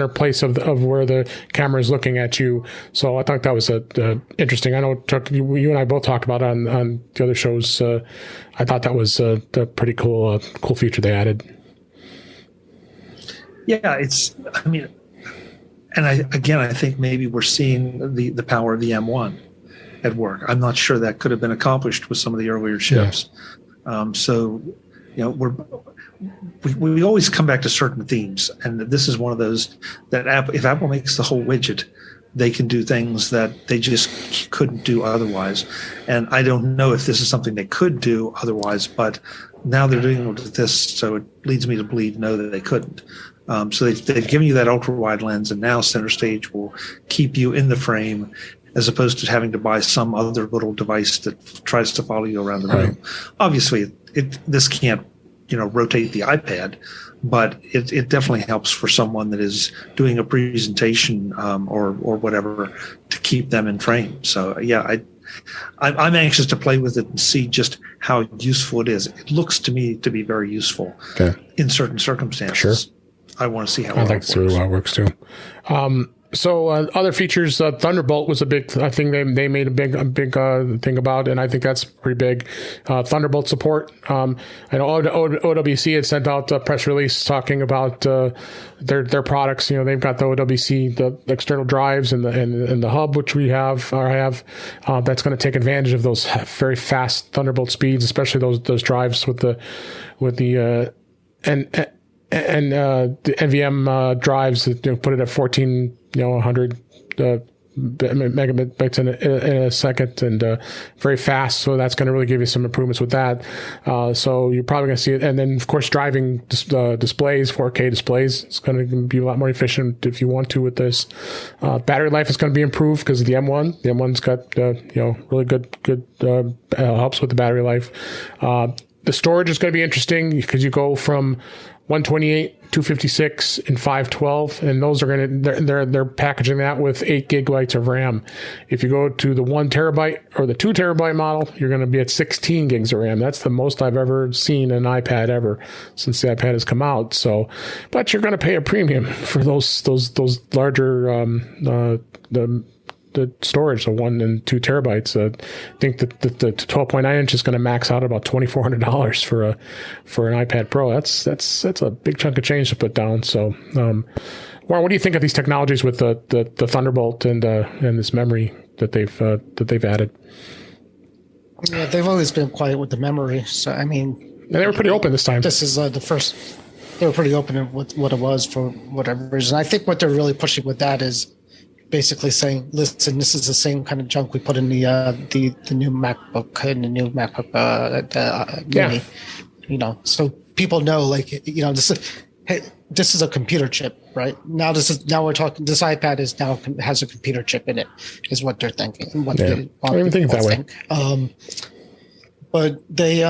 place of where the camera is looking at you. So I thought that was interesting. I know you and I both talked about it on the other shows. I thought that was a pretty cool feature they added.
Yeah, I think maybe we're seeing the power of the M1 at work. I'm not sure that could have been accomplished with some of the earlier chips. We always come back to certain themes, and this is one of those that if Apple makes the whole widget, they can do things that they just couldn't do otherwise. And I don't know if this is something they could do otherwise, but now they're doing it with this, so it leads me to believe no, that they couldn't. So they've given you that ultra wide lens, and now center stage will keep you in the frame as opposed to having to buy some other little device that tries to follow you around the room. Obviously, this can't rotate the iPad, but it definitely helps for someone that is doing a presentation or whatever to keep them in frame. So yeah, I'm anxious to play with it and see just how useful it is. It looks to me to be very useful in certain circumstances.
Sure.
I want to see how
I think that's really how it works too. So other features, Thunderbolt was a big thing they made a big thing about, and I think that's pretty big. Thunderbolt support. I know OWC had sent out a press release talking about their products. They've got the OWC, the external drives, and the hub, which we have. That's going to take advantage of those very fast Thunderbolt speeds, especially those drives with the the NVM drives that put it at 100 megabytes in a second, and very fast. So that's going to really give you some improvements with that. So you're probably going to see it. And then, of course, driving displays, 4K displays, it's going to be a lot more efficient if you want to with this. Battery life is going to be improved because of the M1. The M1's got really good helps with the battery life. The storage is going to be interesting because you go from 128, 256, and 512, and those are they're packaging that with 8 gigabytes of RAM. If you go to the 1 terabyte or the 2 terabyte model, you're going to be at 16 gigs of RAM. That's the most I've ever seen an iPad ever since the iPad has come out. So, but you're going to pay a premium for those larger the storage, the 1 and 2 terabytes. I think that the 12.9 inch is going to max out about $2,400 for an iPad Pro. That's a big chunk of change to put down. So, Warren, what do you think of these technologies with the Thunderbolt and this memory that they've added?
Yeah, they've always been quiet with the memory. So and
they were pretty open this time.
This is the first. They were pretty open with what it was for whatever reason. I think what they're really pushing with that is basically saying, "Listen, this is the same kind of junk we put in the new MacBook and the new MacBook Mini." So people know, like, this is a computer chip, right? Now we're talking. This iPad has a computer chip in it, is what they're thinking. And what they
I don't even think that way.
But they,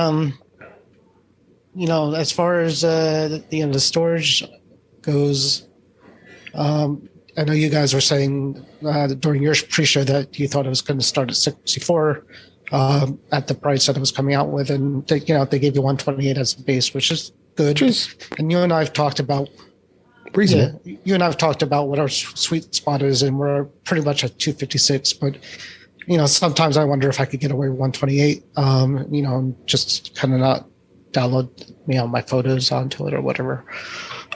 as far as the storage goes, I know you guys were saying during your pre-show that you thought it was going to start at 64 at the price that it was coming out with, and they gave you 128 as a base, which is good. And you and I have talked about
reasonable.
Yeah, you and I have talked about what our sweet spot is, and we're pretty much at 256. But sometimes I wonder if I could get away with 128. And just kind of not download my photos onto it or whatever.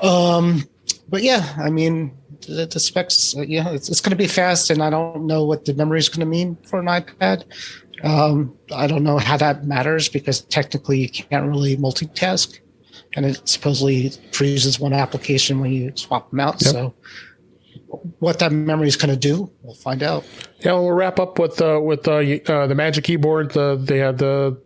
But yeah, I mean, the specs, it's going to be fast, and I don't know what the memory is going to mean for an iPad. I don't know how that matters, because technically you can't really multitask, and it supposedly freezes one application when you swap them out. Yep. So what that memory is going to do, we'll find out.
Yeah, we'll wrap up with the Magic Keyboard. They had the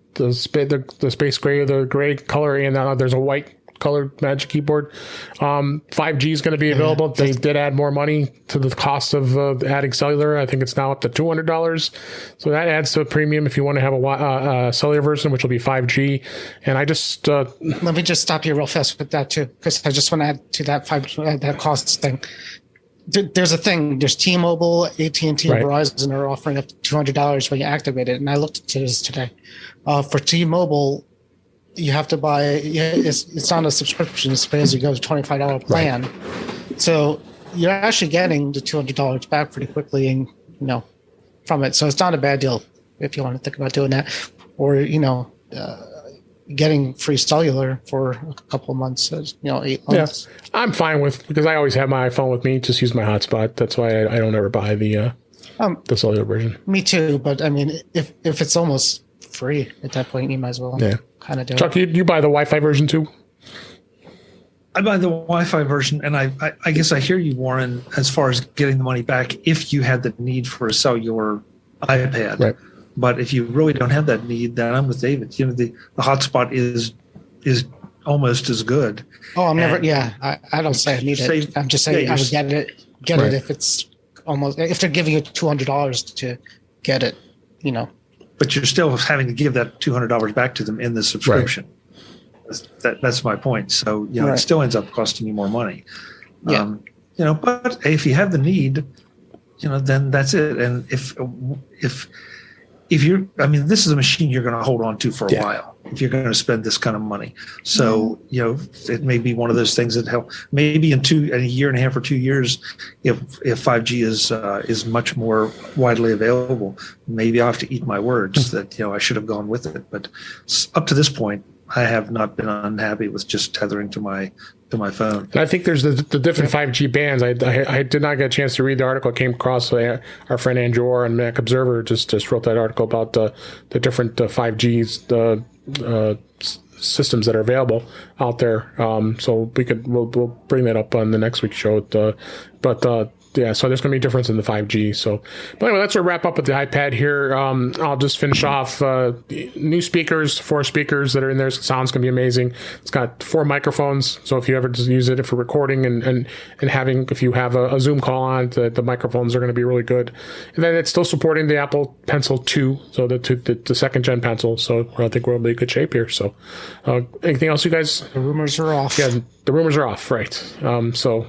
space gray, the gray color, and now there's a white colored Magic Keyboard. 5G is going to be available. They did add more money to the cost of adding cellular. I think it's now up to $200. So that adds to a premium if you want to have a cellular version, which will be 5G. And I just
let me just stop you real fast with that too, because I just want to add to that that cost thing. There's a thing. There's T-Mobile, AT&T, and Verizon are offering up to $200 when you activate it. And I looked at this today. For T-Mobile, you have to buy. It's on a subscription. It's pay as you go, $25 plan. Right. So you're actually getting the $200 back pretty quickly, and from it. So it's not a bad deal if you want to think about doing that, or getting free cellular for a couple of months, 8 months. Yeah,
I'm fine because I always have my iPhone with me. Just use my hotspot. That's why I don't ever buy the cellular version.
Me too, but I mean, if it's almost free at that point, you might as well kind of do
Chuck,
it.
you buy the Wi-Fi version too?
I buy the Wi-Fi version, and I guess I hear you, Warren, as far as getting the money back if you had the need for a cellular iPad.
Right.
But if you really don't have that need, then I'm with David. The hotspot is almost as good.
Oh, I'm never. Yeah, I don't say I need it. I'm just saying I would get it if it's almost, if they're giving you $200 to get it,
But you're still having to give that $200 back to them in the subscription. Right. That's my point. So it still ends up costing you more money.
Yeah.
But if you have the need, then that's it. And if you're, this is a machine you're going to hold on to for a while if you're going to spend this kind of money. So, it may be one of those things that help maybe in a year and a half or 2 years, if 5G is much more widely available, maybe I have to eat my words that, I should have gone with it. But up to this point, I have not been unhappy with just tethering to my phone.
And I think there's the different 5G bands. I did not get a chance to read the article. I came across our friend Andrew Orr on Mac Observer just wrote that article about the different 5G systems that are available out there. So we'll bring that up on the next week's show. Yeah, so there's going to be a difference in the 5G. So, but anyway, let's wrap up with the iPad here. I'll just finish off. New speakers, 4 speakers that are in there. Sound's going to be amazing. It's got 4 microphones. So if you ever just use it for recording and having, if you have a Zoom call on, the microphones are going to be really good. And then it's still supporting the Apple Pencil 2, so the second gen pencil. So I think we're in really good shape here. So anything else, you guys?
The rumors are off.
Yeah, the rumors are off, right. So.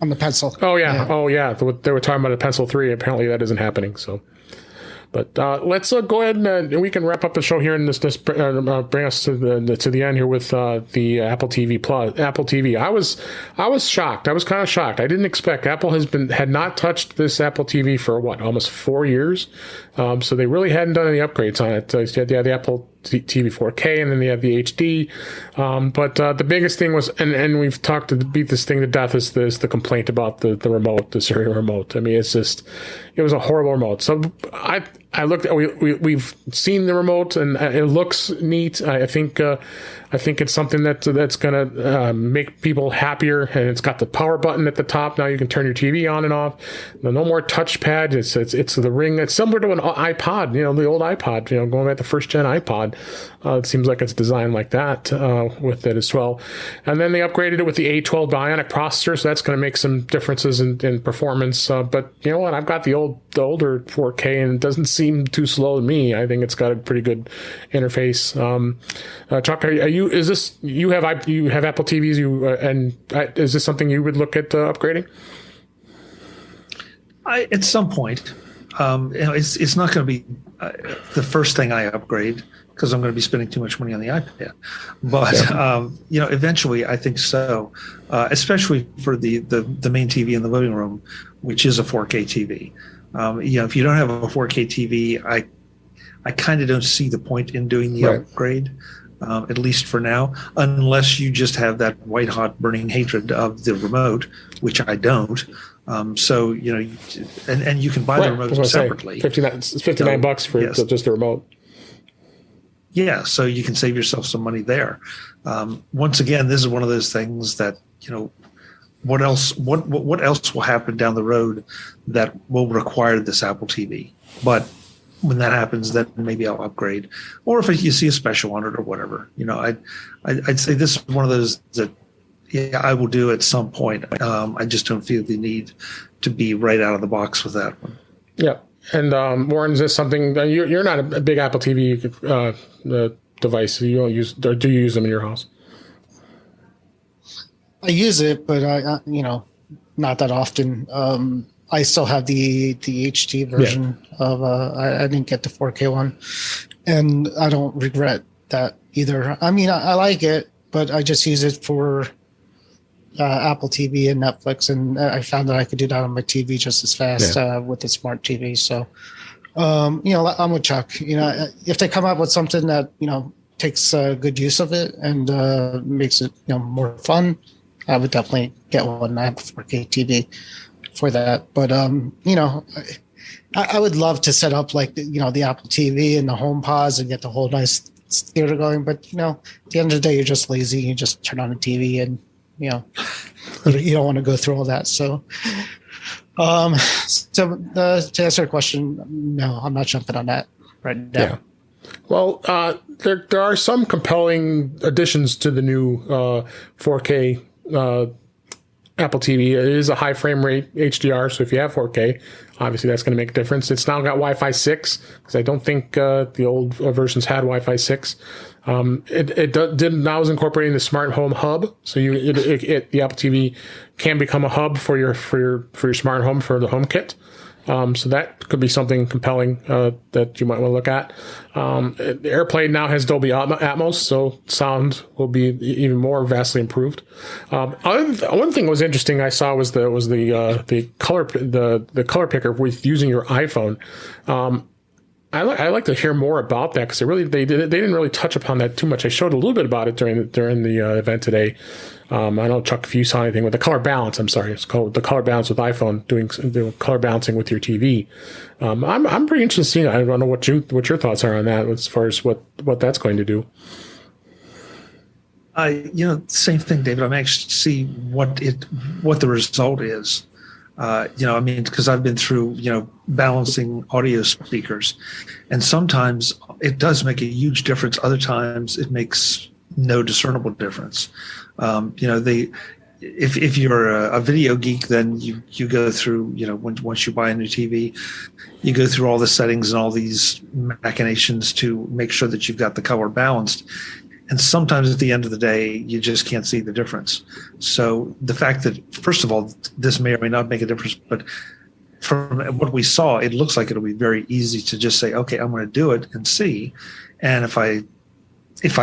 On the pencil.
Oh, yeah. Oh, yeah. They were talking about a Pencil 3. Apparently that isn't happening. So, but let's go ahead and we can wrap up the show here and this bring us to the end here with the Apple TV Plus. Apple TV. I was shocked. I was kind of shocked. I didn't expect. Apple had not touched this Apple TV for almost 4 years. So they really hadn't done any upgrades on it. They had the Apple TV 4K, and then they have the HD. But the biggest thing was, and we've talked to beat this thing to death, is the complaint about the remote, the Siri remote. It was a horrible remote. So I looked. We've seen the remote, and it looks neat. I think it's something that's going to make people happier. And it's got the power button at the top. Now you can turn your TV on and off. No more touchpad. It's the ring. It's similar to an iPod. The old iPod. Going back to first gen iPod. It seems like it's designed like that with it as well. And then they upgraded it with the A12 Bionic processor, so that's going to make some differences in performance. But you know what? I've got the older 4K, and it doesn't seem too slow to me. I think it's got a pretty good interface. Chuck, you have Apple TVs? Is this something you would look at upgrading?
At some point, it's not going to be the first thing I upgrade, because I'm going to be spending too much money on the iPad. But eventually, I think so. Especially for the main TV in the living room, which is a 4K TV. If you don't have a 4K TV, I kind of don't see the point in doing the upgrade, at least for now, unless you just have that white hot burning hatred of the remote, which I don't. And you can buy the remote separately.
It's $59 for just the remote.
Yeah, so you can save yourself some money there. Once again, this is one of those things that, what else will happen down the road that will require this Apple TV? But when that happens, then maybe I'll upgrade. Or if you see a special on it or whatever, I'd say this is one of those that, I will do at some point. I just don't feel the need to be right out of the box with that one.
Yeah. And Warren, is this something you're not a big Apple TV device? You don't use, or do you use them in your house?
I use it, but I not that often. I still have the HD version of. I didn't get the 4K one, and I don't regret that either. I mean, I like it, but I just use it for Apple TV and Netflix, and I found that I could do that on my TV just as fast with the smart TV. So, I'm with Chuck. If they come up with something that takes good use of it and makes it more fun, I would definitely get one. I have a 4K TV for that. But I would love to set up like the Apple TV and the Home Pods and get the whole nice theater going. But at the end of the day, you're just lazy. You just turn on the TV and you don't want to go through all that. So, to answer your question, no, I'm not jumping on that right now.
Yeah. Well, there are some compelling additions to the new 4K Apple TV. It is a high frame rate HDR, so if you have 4K, obviously that's going to make a difference. It's now got Wi-Fi 6, because I don't think the old versions had Wi-Fi 6. It now is incorporating the smart home hub, so the Apple TV can become a hub for your smart home for the HomeKit. So that could be something compelling that you might want to look at. AirPlay now has Dolby Atmos, so sound will be even more vastly improved. One thing that was interesting I saw was the color picker with using your iPhone. I like to hear more about that, because they didn't really touch upon that too much. I showed a little bit about it during the event today. I don't know, Chuck, if you saw anything with the color balance. I'm sorry, it's called the color balance with iPhone, doing color balancing with your TV. I'm pretty interested in seeing it. I don't know what your thoughts are on that as far as what that's going to do.
Same thing, David. I'm anxious to see what the result is. Because I've been through, balancing audio speakers, and sometimes it does make a huge difference. Other times it makes no discernible difference. If you're a video geek, then you go through, once you buy a new TV, you go through all the settings and all these machinations to make sure that you've got the color balanced. And sometimes at the end of the day, you just can't see the difference. So the fact that, first of all, this may or may not make a difference, but from what we saw, it looks like it'll be very easy to just say, okay, I'm going to do it and see. And if I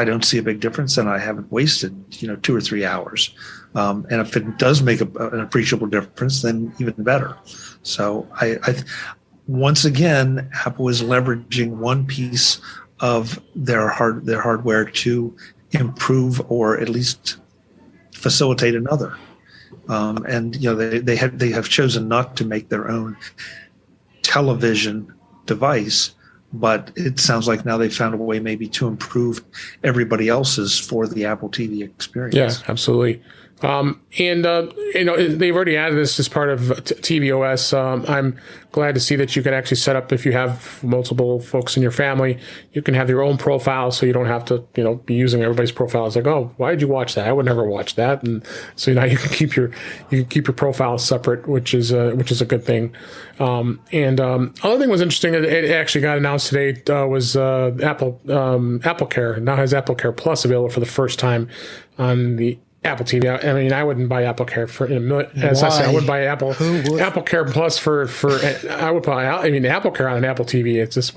don't see a big difference, then I haven't wasted, 2 or 3 hours. And if it does make an appreciable difference, then even better. So once again, Apple is leveraging one piece of their hardware to improve or at least facilitate another. And they have chosen not to make their own television device, but it sounds like now they've found a way maybe to improve everybody else's for the Apple TV experience.
Yeah, absolutely. They've already added this as part of tvOS. I'm glad to see that you can actually set up, if you have multiple folks in your family, you can have your own profile, so you don't have to, be using everybody's profile. It's like, oh, why did you watch that? I would never watch that. And so now you can keep your profile separate, which is a good thing. Other thing was interesting. It actually got announced today. Was AppleCare now has AppleCare Plus available for the first time on the Apple TV. I mean, I wouldn't buy AppleCare for as I said, I would buy AppleCare Plus for I would buy. I mean, AppleCare on an Apple TV. It's just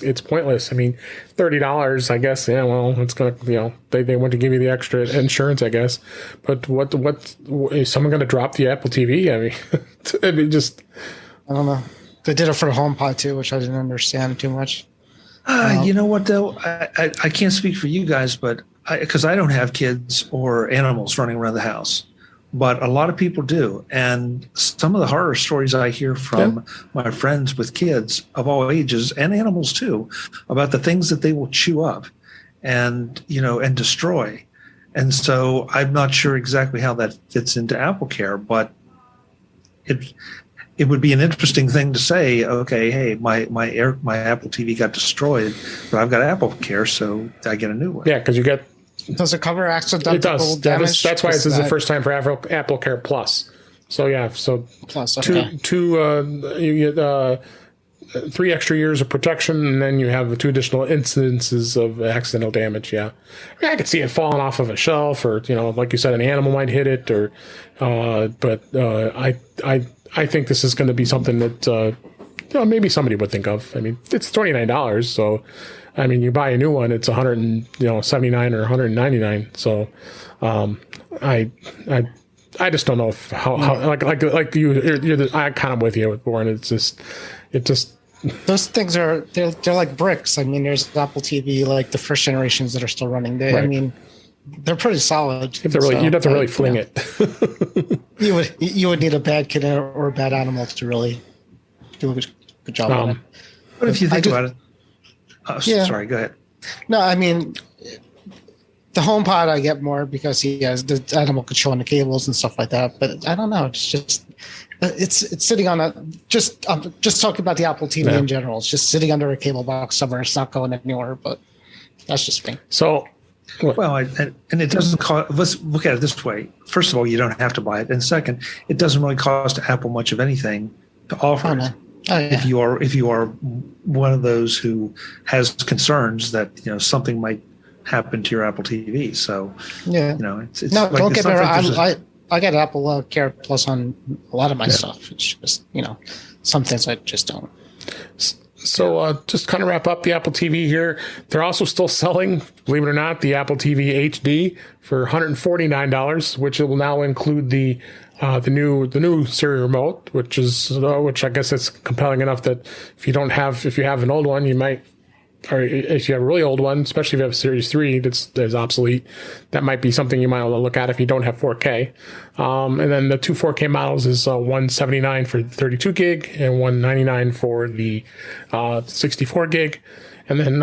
it's pointless. I mean, $30. I guess. Yeah. Well, it's gonna they want to give you the extra insurance, I guess. But what is someone going to drop the Apple TV? I mean, I mean, just
I don't know. They did it for the HomePod too, which I didn't understand too much.
You know what though? I can't speak for you guys, but because I don't have kids or animals running around the house, but a lot of people do. And some of the horror stories I hear from my friends with kids of all ages and animals too, about the things that they will chew up and destroy. And so I'm not sure exactly how that fits into AppleCare, but it would be an interesting thing to say, okay, hey, my Apple TV got destroyed, but I've got AppleCare, so I get a new one.
Yeah, because you get.
Does it cover accidental damage?
That's why this is the first time for AppleCare Plus. So yeah,
Plus, okay.
You get 3 extra years of protection, and then you have 2 additional incidences of accidental damage. Yeah, I mean, I could see it falling off of a shelf, or like you said, an animal might hit it, or but I think this is going to be something that maybe somebody would think of. I mean, it's $29, so I mean, you buy a new one, it's $179 or $199. So I just don't know how like I kind of with you, Warren. It just
those things they're like bricks. I mean, there's Apple TV, like the first generations that are still running. Right. I mean, they're pretty solid.
You'd have to really fling it.
you would need a bad kid or a bad animal to really do a good job on it.
But if you think about it, sorry, go ahead.
No, I mean, the HomePod I get more because the animal could show on the cables and stuff like that. But I don't know. It's just it's sitting on just talking about the Apple TV in general. It's just sitting under a cable box somewhere. It's not going anywhere. But that's just me.
So.
Well, and it doesn't cost. Let's look at it this way. First of all, you don't have to buy it, and second, it doesn't really cost Apple much of anything to offer it.
Oh, yeah.
If you are one of those who has concerns that something might happen to your Apple TV, so it's
no.
like,
don't get me wrong. I got Apple Care Plus on a lot of my stuff. It's just some things I just don't.
So just kind of wrap up the Apple TV here. They're also still selling, believe it or not, the Apple TV HD for $149, which will now include the new Siri remote, which I guess it's compelling enough that if you have an old one, you might, or if you have a really old one, especially if you have a Series 3 that's obsolete, that might be something you might want to look at if you don't have 4K. And then the 2 4K models is $179 for 32 gig and $199 for the 64 gig. And then,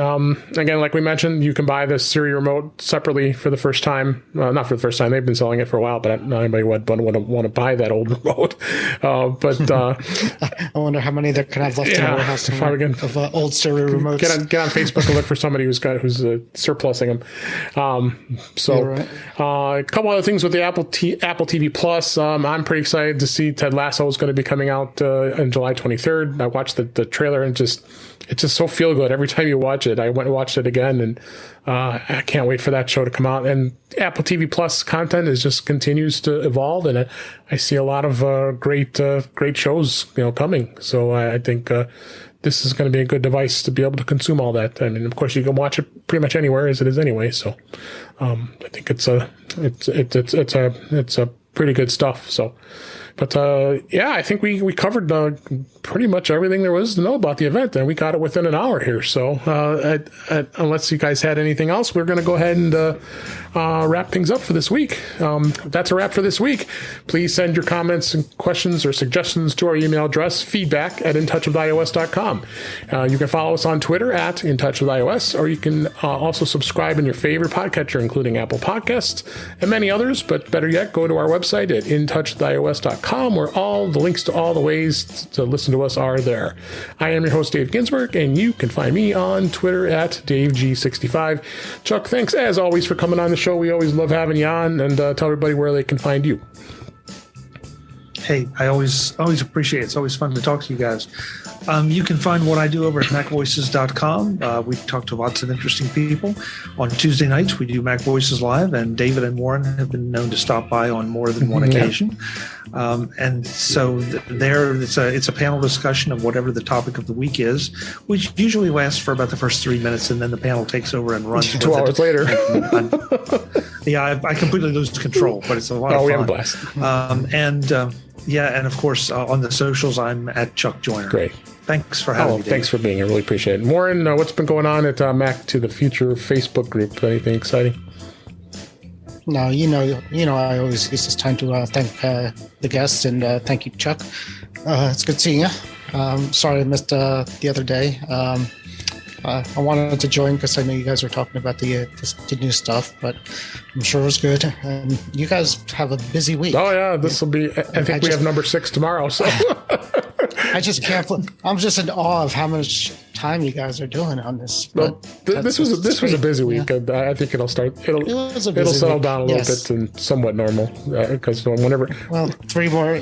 again, like we mentioned, you can buy the Siri remote separately for the first time. Not for the first time. They've been selling it for a while, but not anybody would want to buy that old remote.
I wonder how many there can have left in our house of old Siri remotes.
Get on Facebook and look for somebody who's surplusing them. A couple other things with the Apple TV Plus. I'm pretty excited to see Ted Lasso is going to be coming out on July 23rd. I watched the trailer and it's just so feel good every time you watch it. I went and watched it again, and I can't wait for that show to come out. And Apple TV Plus content continues to evolve, and I see a lot of great shows coming. So I think this is going to be a good device to be able to consume all that. I mean, of course, you can watch it pretty much anywhere as it is anyway. So I think it's a pretty good stuff. So But yeah, I think we covered pretty much everything there was to know about the event, and we got it within an hour here. So unless you guys had anything else, we're going to go ahead and wrap things up for this week. That's a wrap for this week. Please send your comments and questions or suggestions to our email address, feedback@intouchwithios.com. You can follow us on Twitter @intouchwithios, or you can also subscribe in your favorite podcatcher, including Apple Podcasts and many others. But better yet, go to our website at intouchwithios.com, where all the links to all the ways to listen to us are there. I am your host, Dave Ginsburg, and you can find me on Twitter @DaveG65. Chuck, thanks as always for coming on the show. We always love having you on, and tell everybody where they can find you.
Hey, I always appreciate it. It's always fun to talk to you guys. You can find what I do over at macvoices.com. We talk to lots of interesting people. On Tuesday nights, we do Mac Voices Live, and David and Warren have been known to stop by on more than one occasion. And so there, it's a panel discussion of whatever the topic of the week is, which usually lasts for about the first 3 minutes, and then the panel takes over and runs
2 hours later.
Yeah, I completely lose control, but it's a lot of fun.
We have a blast.
And of course, on the socials, I'm at Chuck Joyner.
Great.
Thanks for having me, Dave.
Thanks for being here. I really appreciate it. Warren, what's been going on at Mac to the Future Facebook group? Anything exciting?
No, you know, I always use this time to thank the guests, and thank you, Chuck. It's good seeing you. Sorry I missed the other day. I wanted to join because I know you guys were talking about the new stuff, but I'm sure it was good. And you guys have a busy week.
Oh yeah, this will be. I think we have number 6 tomorrow. So
I just can't. I'm just in awe of how much time you guys are doing on this.
Well, this was a busy week. Yeah. I think it'll settle down a little bit and somewhat normal because whenever.
Well, three more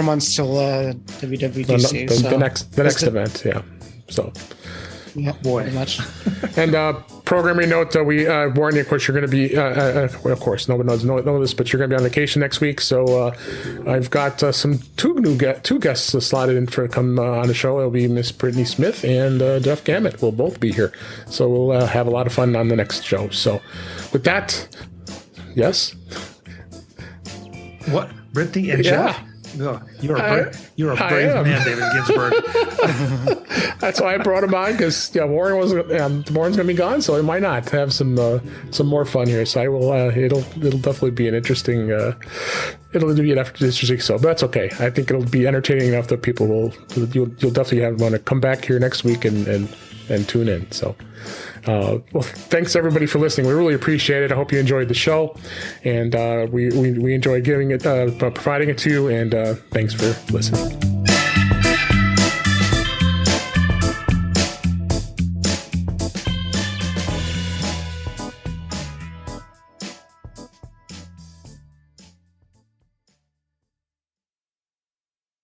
months till WWDC.
The next event, yeah. So.
Yeah,
boy.
Much.
And programming note, we warn you, of course, you're going to be, well, of course, no one know this, but you're going to be on vacation next week. So I've got two guests slotted in for come on the show. It'll be Miss Brittany Smith and Jeff Gammett will both be here. So we'll have a lot of fun on the next show. So with that, yes?
What? Brittany and Jeff? Oh, you're a brave man, David Ginsburg.
That's why I brought him on, because Warren's going to be gone, so why not have some more fun here? So I will. It'll definitely be an interesting. It'll be an interesting show, but that's okay. I think it'll be entertaining enough that people will. You'll definitely want to come back here next week and tune in. So. Well, thanks everybody for listening. We really appreciate it. I hope you enjoyed the show, and we enjoy giving it, providing it to you. And thanks for listening.